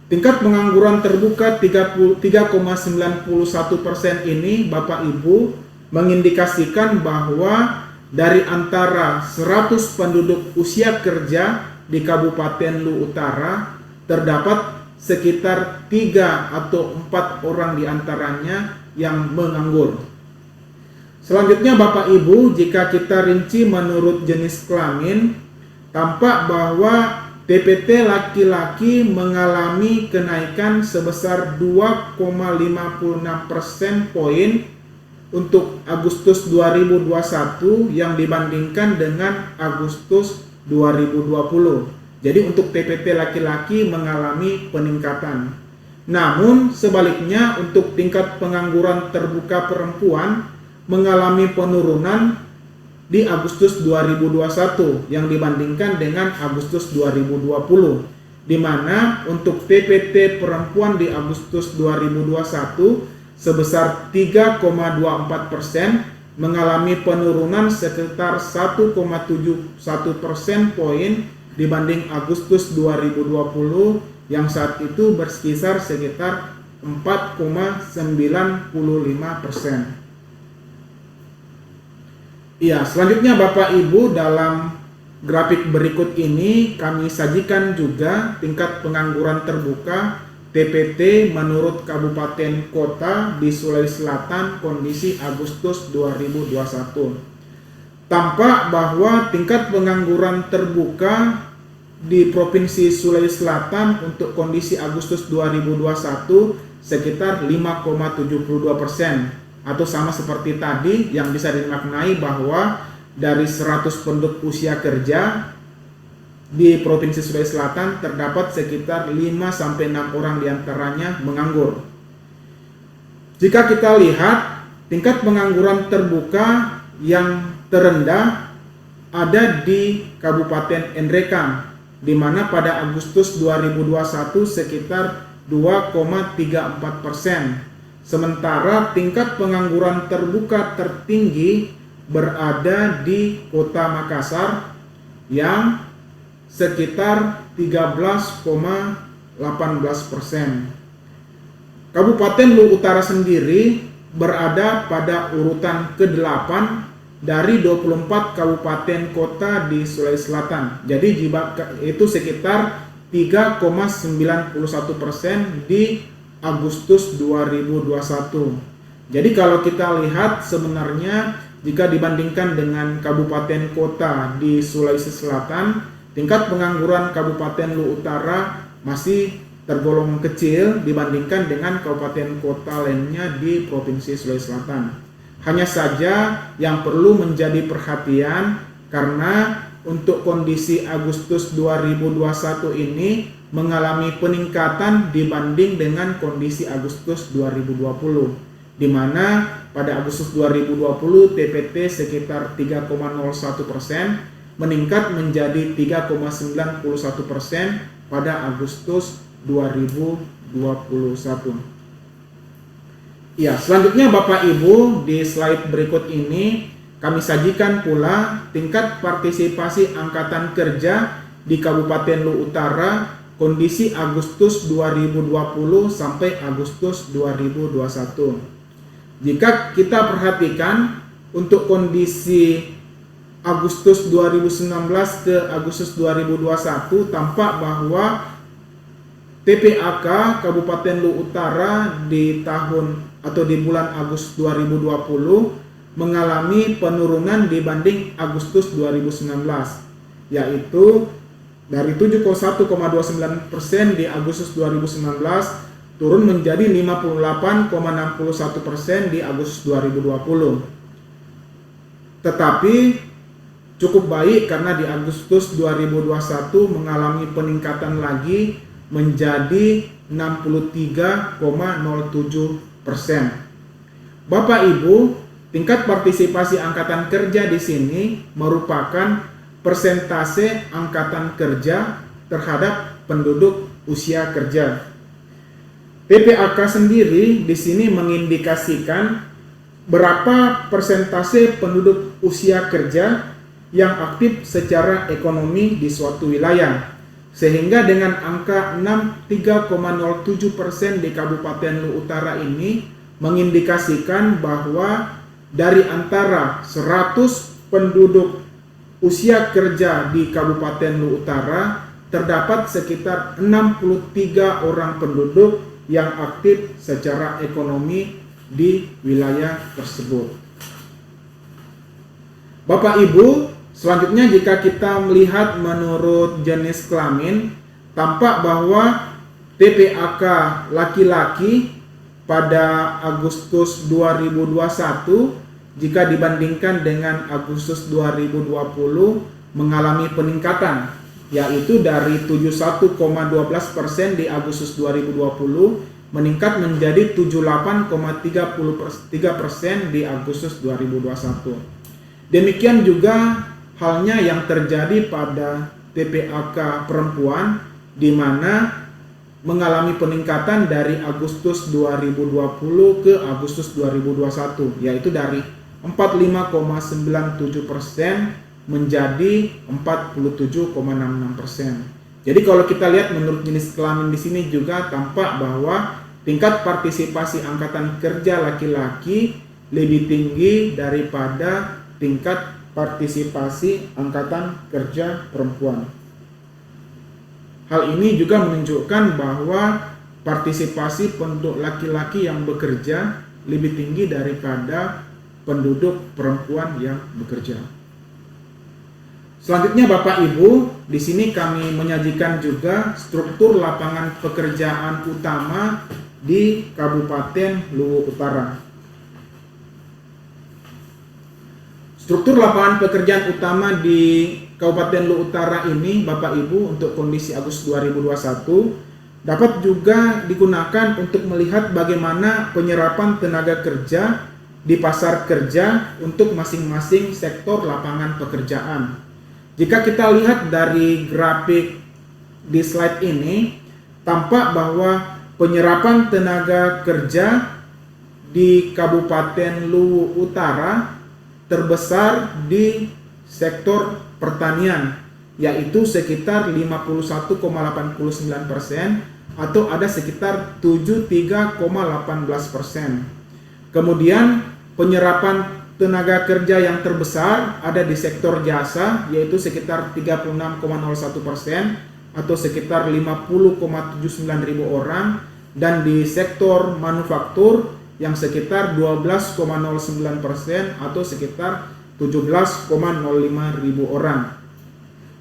Tingkat pengangguran terbuka 3,91% ini Bapak Ibu mengindikasikan bahwa dari antara 100 penduduk usia kerja di Kabupaten Luwu Utara terdapat sekitar 3 atau 4 orang diantaranya yang menganggur. Selanjutnya Bapak Ibu, jika kita rinci menurut jenis kelamin, tampak bahwa TPT laki-laki mengalami kenaikan sebesar 2,56% poin untuk Agustus 2021 yang dibandingkan dengan Agustus 2020. Jadi untuk TPT laki-laki mengalami peningkatan. Namun sebaliknya untuk tingkat pengangguran terbuka perempuan mengalami penurunan di Agustus 2021 yang dibandingkan dengan Agustus 2020, di mana untuk TPT perempuan di Agustus 2021 sebesar 3,24% mengalami penurunan sekitar 1,71% poin dibanding Agustus 2020 yang saat itu berkisar sekitar 4,95%. Ya, selanjutnya Bapak Ibu, dalam grafik berikut ini kami sajikan juga tingkat pengangguran terbuka TPT menurut kabupaten kota di Sulawesi Selatan kondisi Agustus 2021. Tampak bahwa tingkat pengangguran terbuka di Provinsi Sulawesi Selatan untuk kondisi Agustus 2021 sekitar 5,72%. Atau sama seperti tadi yang bisa dimaknai bahwa dari 100 penduduk usia kerja di Provinsi Sulawesi Selatan terdapat sekitar 5-6 orang diantaranya menganggur. Jika kita lihat tingkat pengangguran terbuka yang terendah ada di Kabupaten Nrekang, di mana pada Agustus 2021 sekitar 2,34%. Sementara tingkat pengangguran terbuka tertinggi berada di Kota Makassar yang sekitar 13,18%. Kabupaten Luwu Utara sendiri berada pada urutan ke-8 dari 24 kabupaten kota di Sulawesi Selatan. Jadi itu sekitar 3,91% di Agustus 2021. Jadi kalau kita lihat sebenarnya jika dibandingkan dengan kabupaten kota di Sulawesi Selatan, tingkat pengangguran Kabupaten Luwu Utara masih tergolong kecil dibandingkan dengan kabupaten kota lainnya di Provinsi Sulawesi Selatan. Hanya saja yang perlu menjadi perhatian karena untuk kondisi Agustus 2021 ini mengalami peningkatan dibanding dengan kondisi Agustus 2020, di mana pada Agustus 2020 TPT sekitar 3,01% meningkat menjadi 3,91% pada Agustus 2021. Ya, selanjutnya Bapak Ibu, di slide berikut ini kami sajikan pula tingkat partisipasi angkatan kerja di Kabupaten Luwu Utara kondisi Agustus 2020 sampai Agustus 2021. Jika kita perhatikan untuk kondisi Agustus 2019 ke Agustus 2021, tampak bahwa TPAK Kabupaten Luwu Utara di tahun atau di bulan Agustus 2020 mengalami penurunan dibanding Agustus 2019, yaitu dari 71,29% di Agustus 2019 turun menjadi 58,61% di Agustus 2020. Tetapi cukup baik karena di Agustus 2021 mengalami peningkatan lagi menjadi 63,07%. Bapak Ibu, tingkat partisipasi angkatan kerja di sini merupakan persentase angkatan kerja terhadap penduduk usia kerja. TPAK sendiri di sini mengindikasikan berapa persentase penduduk usia kerja yang aktif secara ekonomi di suatu wilayah. Sehingga dengan angka 63,07% di Kabupaten Luwu Utara ini mengindikasikan bahwa dari antara 100 penduduk usia kerja di Kabupaten Luwu Utara terdapat sekitar 63 orang penduduk yang aktif secara ekonomi di wilayah tersebut. Bapak Ibu, selanjutnya jika kita melihat menurut jenis kelamin, tampak bahwa TPAK laki-laki pada Agustus 2021 jika dibandingkan dengan Agustus 2020 mengalami peningkatan, yaitu dari 71,12% di Agustus 2020 meningkat menjadi 78,33% di Agustus 2021. Demikian juga halnya yang terjadi pada TPAK perempuan, di mana mengalami peningkatan dari Agustus 2020 ke Agustus 2021, yaitu dari 45,97% menjadi 47,66%. Jadi kalau kita lihat menurut jenis kelamin di sini juga tampak bahwa tingkat partisipasi angkatan kerja laki-laki lebih tinggi daripada tingkat partisipasi angkatan kerja perempuan. Hal ini juga menunjukkan bahwa partisipasi penduduk laki-laki yang bekerja lebih tinggi daripada penduduk perempuan yang bekerja. Selanjutnya Bapak Ibu, di sini kami menyajikan juga struktur lapangan pekerjaan utama di Kabupaten Luwu Utara. Struktur lapangan pekerjaan utama di Kabupaten Luwu Utara ini, Bapak Ibu, untuk kondisi Agustus 2021 dapat juga digunakan untuk melihat bagaimana penyerapan tenaga kerja di pasar kerja untuk masing-masing sektor lapangan pekerjaan. Jika kita lihat dari grafik di slide ini, tampak bahwa penyerapan tenaga kerja di Kabupaten Luwu Utara terbesar di sektor pertanian, yaitu sekitar 51,89% atau ada sekitar 73,18%. Kemudian penyerapan tenaga kerja yang terbesar ada di sektor jasa, yaitu sekitar 36,01% atau sekitar 50,79 ribu orang, dan di sektor manufaktur yang sekitar 12,09% atau sekitar 17,05 ribu orang.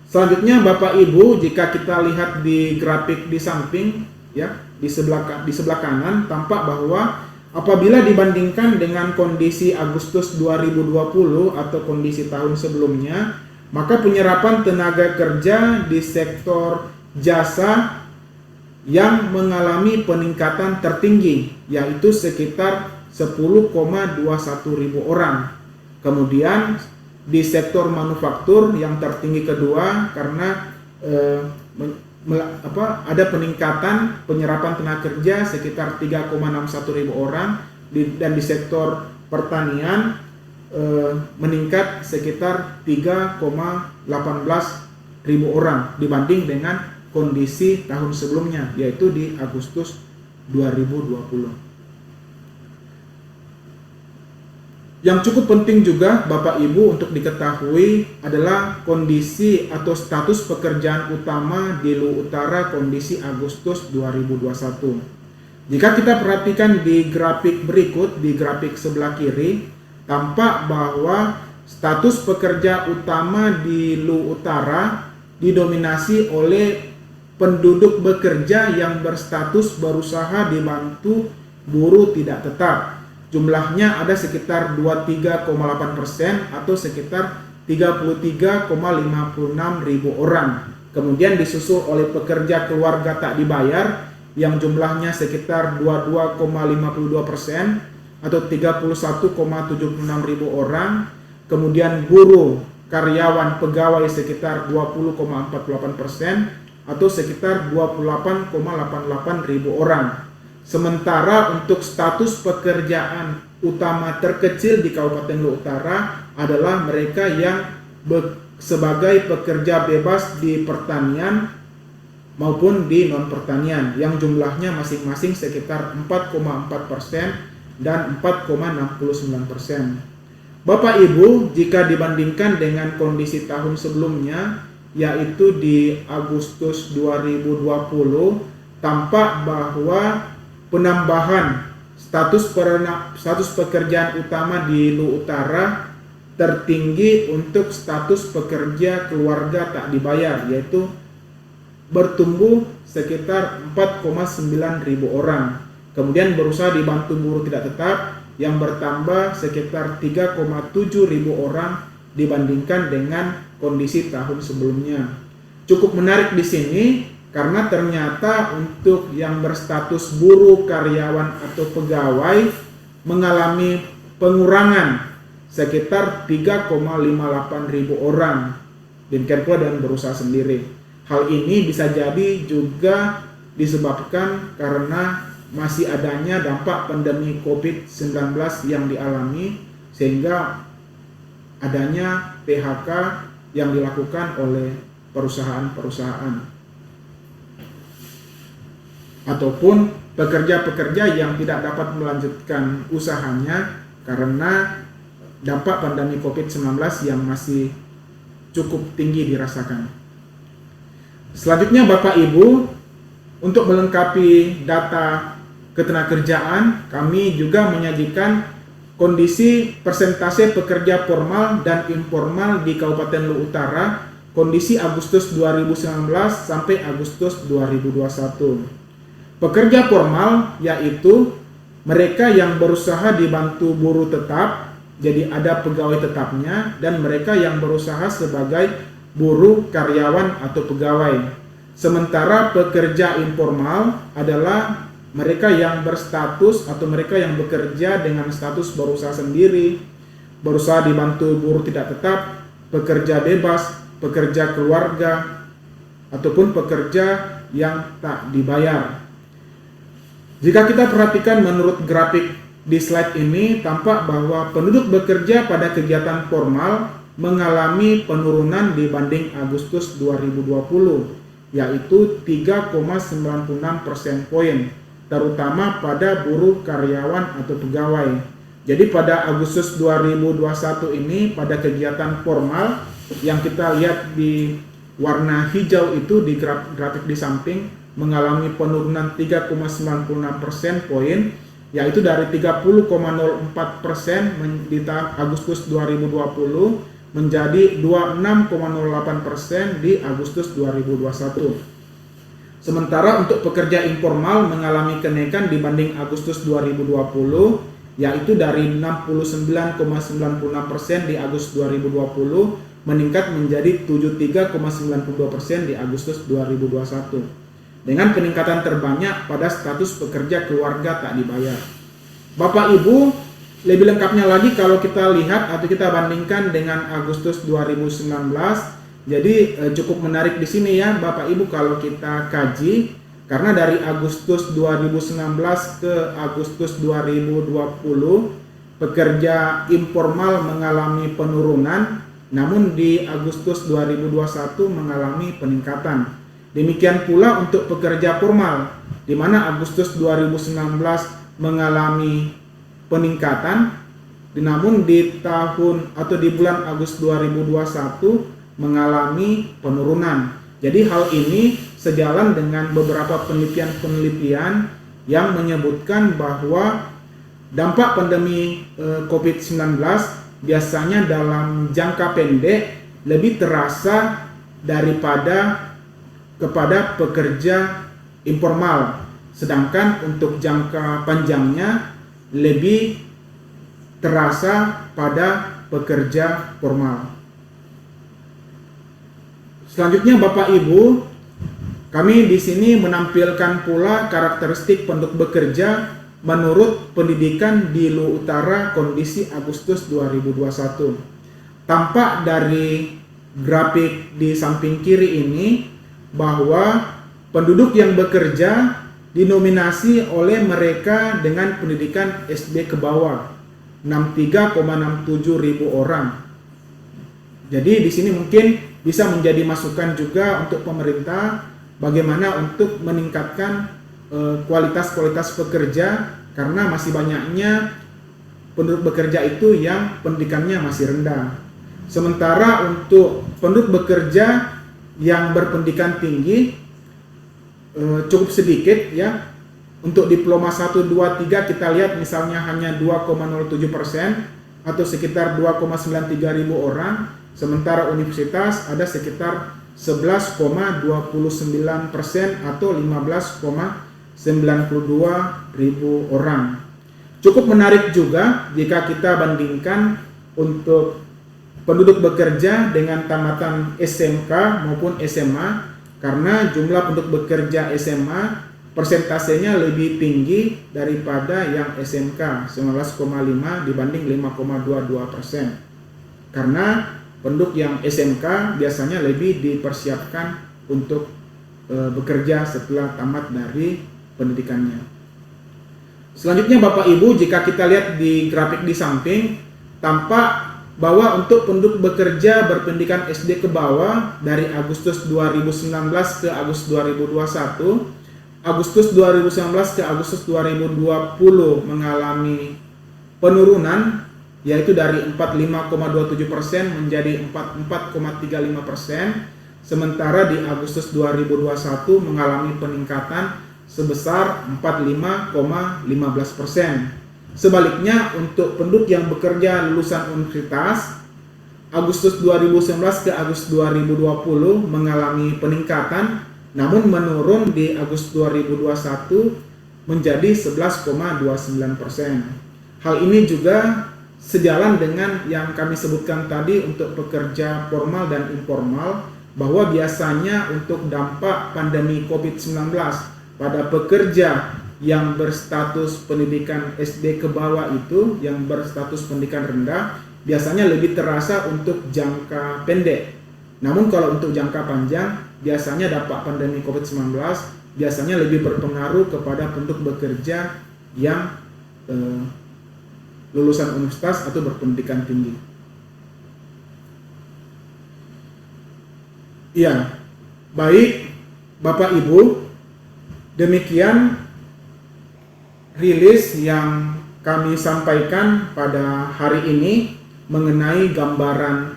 Selanjutnya Bapak Ibu, jika kita lihat di grafik di samping, ya, di sebelah kanan tampak bahwa apabila dibandingkan dengan kondisi Agustus 2020 atau kondisi tahun sebelumnya, maka penyerapan tenaga kerja di sektor jasa yang mengalami peningkatan tertinggi, yaitu sekitar 10,21 ribu orang. Kemudian di sektor manufaktur yang tertinggi kedua karena ada peningkatan penyerapan tenaga kerja sekitar 3,61 ribu orang, dan di sektor pertanian meningkat sekitar 3,18 ribu orang dibanding dengan kondisi tahun sebelumnya, yaitu di Agustus 2020. Yang cukup penting juga Bapak Ibu untuk diketahui adalah kondisi atau status pekerjaan utama di Luwu Utara kondisi Agustus 2021. Jika kita perhatikan di grafik berikut, di grafik sebelah kiri, tampak bahwa status pekerja utama di Luwu Utara didominasi oleh penduduk bekerja yang berstatus berusaha dibantu buruh tidak tetap. Jumlahnya ada sekitar 23,8% atau sekitar 33,56 ribu orang. Kemudian disusul oleh pekerja keluarga tak dibayar yang jumlahnya sekitar 22,52% atau 31,76 ribu orang. Kemudian buruh, karyawan, pegawai sekitar 20,48% atau sekitar 28,88 ribu orang. Sementara untuk status pekerjaan utama terkecil di Kabupaten Luwu Utara adalah mereka yang sebagai pekerja bebas di pertanian maupun di non-pertanian yang jumlahnya masing-masing sekitar 4,4% dan 4,69%. Bapak Ibu, jika dibandingkan dengan kondisi tahun sebelumnya, yaitu di Agustus 2020, tampak bahwa penambahan status pekerjaan utama di Luwu Utara tertinggi untuk status pekerja keluarga tak dibayar, yaitu bertumbuh sekitar 4,9 ribu orang. Kemudian berusaha dibantu buruh tidak tetap yang bertambah sekitar 3,7 ribu orang dibandingkan dengan kondisi tahun sebelumnya. Cukup menarik di sini karena ternyata untuk yang berstatus buruh, karyawan atau pegawai mengalami pengurangan sekitar 3,58 ribu orang. Demikian pula dengan berusaha sendiri. Hal ini bisa jadi juga disebabkan karena masih adanya dampak pandemi COVID-19 yang dialami, sehingga adanya PHK yang dilakukan oleh perusahaan-perusahaan ataupun pekerja-pekerja yang tidak dapat melanjutkan usahanya karena dampak pandemi COVID-19 yang masih cukup tinggi dirasakan. Selanjutnya Bapak Ibu, untuk melengkapi data ketenagakerjaan, kami juga menyajikan kondisi persentase pekerja formal dan informal di Kabupaten Luwu Utara kondisi Agustus 2019 sampai Agustus 2021. Pekerja formal yaitu mereka yang berusaha dibantu buruh tetap, jadi ada pegawai tetapnya, dan mereka yang berusaha sebagai buruh, karyawan atau pegawai. Sementara pekerja informal adalah mereka yang berstatus atau mereka yang bekerja dengan status berusaha sendiri, berusaha dibantu buruh tidak tetap, pekerja bebas, pekerja keluarga, ataupun pekerja yang tak dibayar. Jika kita perhatikan menurut grafik di slide ini, tampak bahwa penduduk bekerja pada kegiatan formal mengalami penurunan dibanding Agustus 2020, yaitu 3,96% poin, terutama pada buruh, karyawan atau pegawai. Jadi pada Agustus 2021 ini pada kegiatan formal yang kita lihat di warna hijau itu di grafik di samping mengalami penurunan 3,96% poin, yaitu dari 30,04% di Agustus 2020 menjadi 26,08% di Agustus 2021. Sementara untuk pekerja informal mengalami kenaikan dibanding Agustus 2020, yaitu dari 69,96% di Agustus 2020 meningkat menjadi 73,92% di Agustus 2021. Dengan peningkatan terbanyak pada status pekerja keluarga tak dibayar. Bapak Ibu, lebih lengkapnya lagi kalau kita lihat atau kita bandingkan dengan Agustus 2019, jadi cukup menarik di sini ya Bapak Ibu kalau kita kaji, karena dari Agustus 2019 ke Agustus 2020 pekerja informal mengalami penurunan, namun di Agustus 2021 mengalami peningkatan. Demikian pula untuk pekerja formal, di mana Agustus 2019 mengalami peningkatan, namun di tahun atau di bulan Agustus 2021 mengalami penurunan. Jadi hal ini sejalan dengan beberapa penelitian-penelitian yang menyebutkan bahwa dampak pandemi COVID-19 biasanya dalam jangka pendek lebih terasa kepada pekerja informal, sedangkan untuk jangka panjangnya lebih terasa pada pekerja formal. Selanjutnya Bapak Ibu, kami di sini menampilkan pula karakteristik penduduk bekerja menurut pendidikan di Luwu Utara kondisi Agustus 2021. Tampak dari grafik di samping kiri ini bahwa penduduk yang bekerja dinominasi oleh mereka dengan pendidikan SD ke bawah, 63,67 ribu orang. Jadi di sini mungkin bisa menjadi masukan juga untuk pemerintah bagaimana untuk meningkatkan kualitas pekerja, karena masih banyaknya penduduk bekerja itu yang pendidikannya masih rendah. Sementara untuk penduduk bekerja yang berpendidikan tinggi cukup sedikit ya. Untuk diploma 1, 2, 3 kita lihat misalnya hanya 2,07% atau sekitar 2,93 ribu orang. Sementara universitas ada sekitar 11,29% atau 15,92 ribu orang. Cukup menarik juga jika kita bandingkan untuk penduduk bekerja dengan tamatan SMK maupun SMA, karena jumlah penduduk bekerja SMA persentasenya lebih tinggi daripada yang SMK, 19,5 dibanding 5,22%. Karena penduduk yang SMK biasanya lebih dipersiapkan untuk bekerja setelah tamat dari pendidikannya. Selanjutnya Bapak Ibu, jika kita lihat di grafik di samping, tampak bahwa untuk penduduk bekerja berpendidikan SD ke bawah dari Agustus 2019 ke Agustus 2021, Agustus 2019 ke Agustus 2020 mengalami penurunan, yaitu dari 45,27% menjadi 44,35%, sementara di Agustus 2021 mengalami peningkatan sebesar 45,15%. Sebaliknya untuk penduduk yang bekerja lulusan universitas, Agustus 2019 ke Agustus 2020 mengalami peningkatan, namun menurun di Agustus 2021 menjadi 11,29%. Hal ini juga sejalan dengan yang kami sebutkan tadi untuk pekerja formal dan informal, bahwa biasanya untuk dampak pandemi COVID-19 pada pekerja yang berstatus pendidikan SD ke bawah itu, yang berstatus pendidikan rendah, biasanya lebih terasa untuk jangka pendek. Namun kalau untuk jangka panjang, biasanya dampak pandemi COVID-19 biasanya lebih berpengaruh kepada penduduk bekerja yang lulusan universitas atau berpendidikan tinggi. Ya, baik Bapak Ibu, demikian rilis yang kami sampaikan pada hari ini mengenai gambaran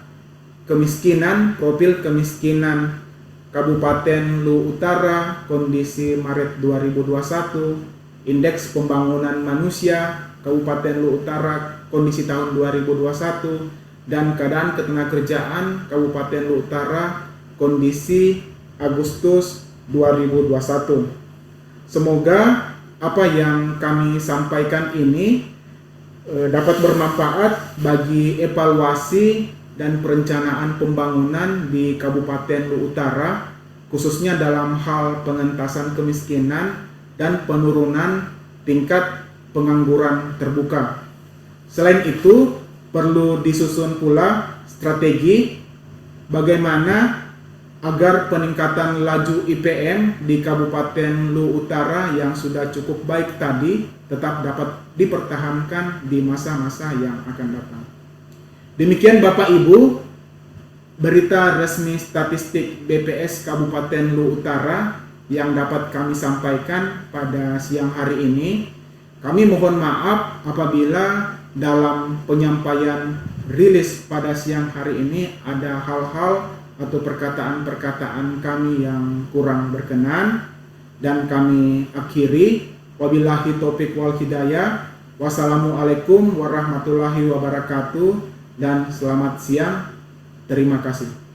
kemiskinan, profil kemiskinan Kabupaten Luwu Utara kondisi Maret 2021, indeks pembangunan manusia Kabupaten Luwu Utara kondisi tahun 2021, dan keadaan ketenagakerjaan Kabupaten Luwu Utara kondisi Agustus 2021. Semoga apa yang kami sampaikan ini dapat bermanfaat bagi evaluasi dan perencanaan pembangunan di Kabupaten Luwu Utara, khususnya dalam hal pengentasan kemiskinan dan penurunan tingkat pengangguran terbuka. Selain itu, perlu disusun pula strategi bagaimana agar peningkatan laju IPM di Kabupaten Luwu Utara yang sudah cukup baik tadi tetap dapat dipertahankan di masa-masa yang akan datang. Demikian Bapak Ibu, berita resmi statistik BPS Kabupaten Luwu Utara yang dapat kami sampaikan pada siang hari ini. Kami mohon maaf apabila dalam penyampaian rilis pada siang hari ini ada hal-hal atau perkataan-perkataan kami yang kurang berkenan, dan kami akhiri. Wabillahi taufiq wal hidayah. Wassalamualaikum warahmatullahi wabarakatuh dan selamat siang. Terima kasih.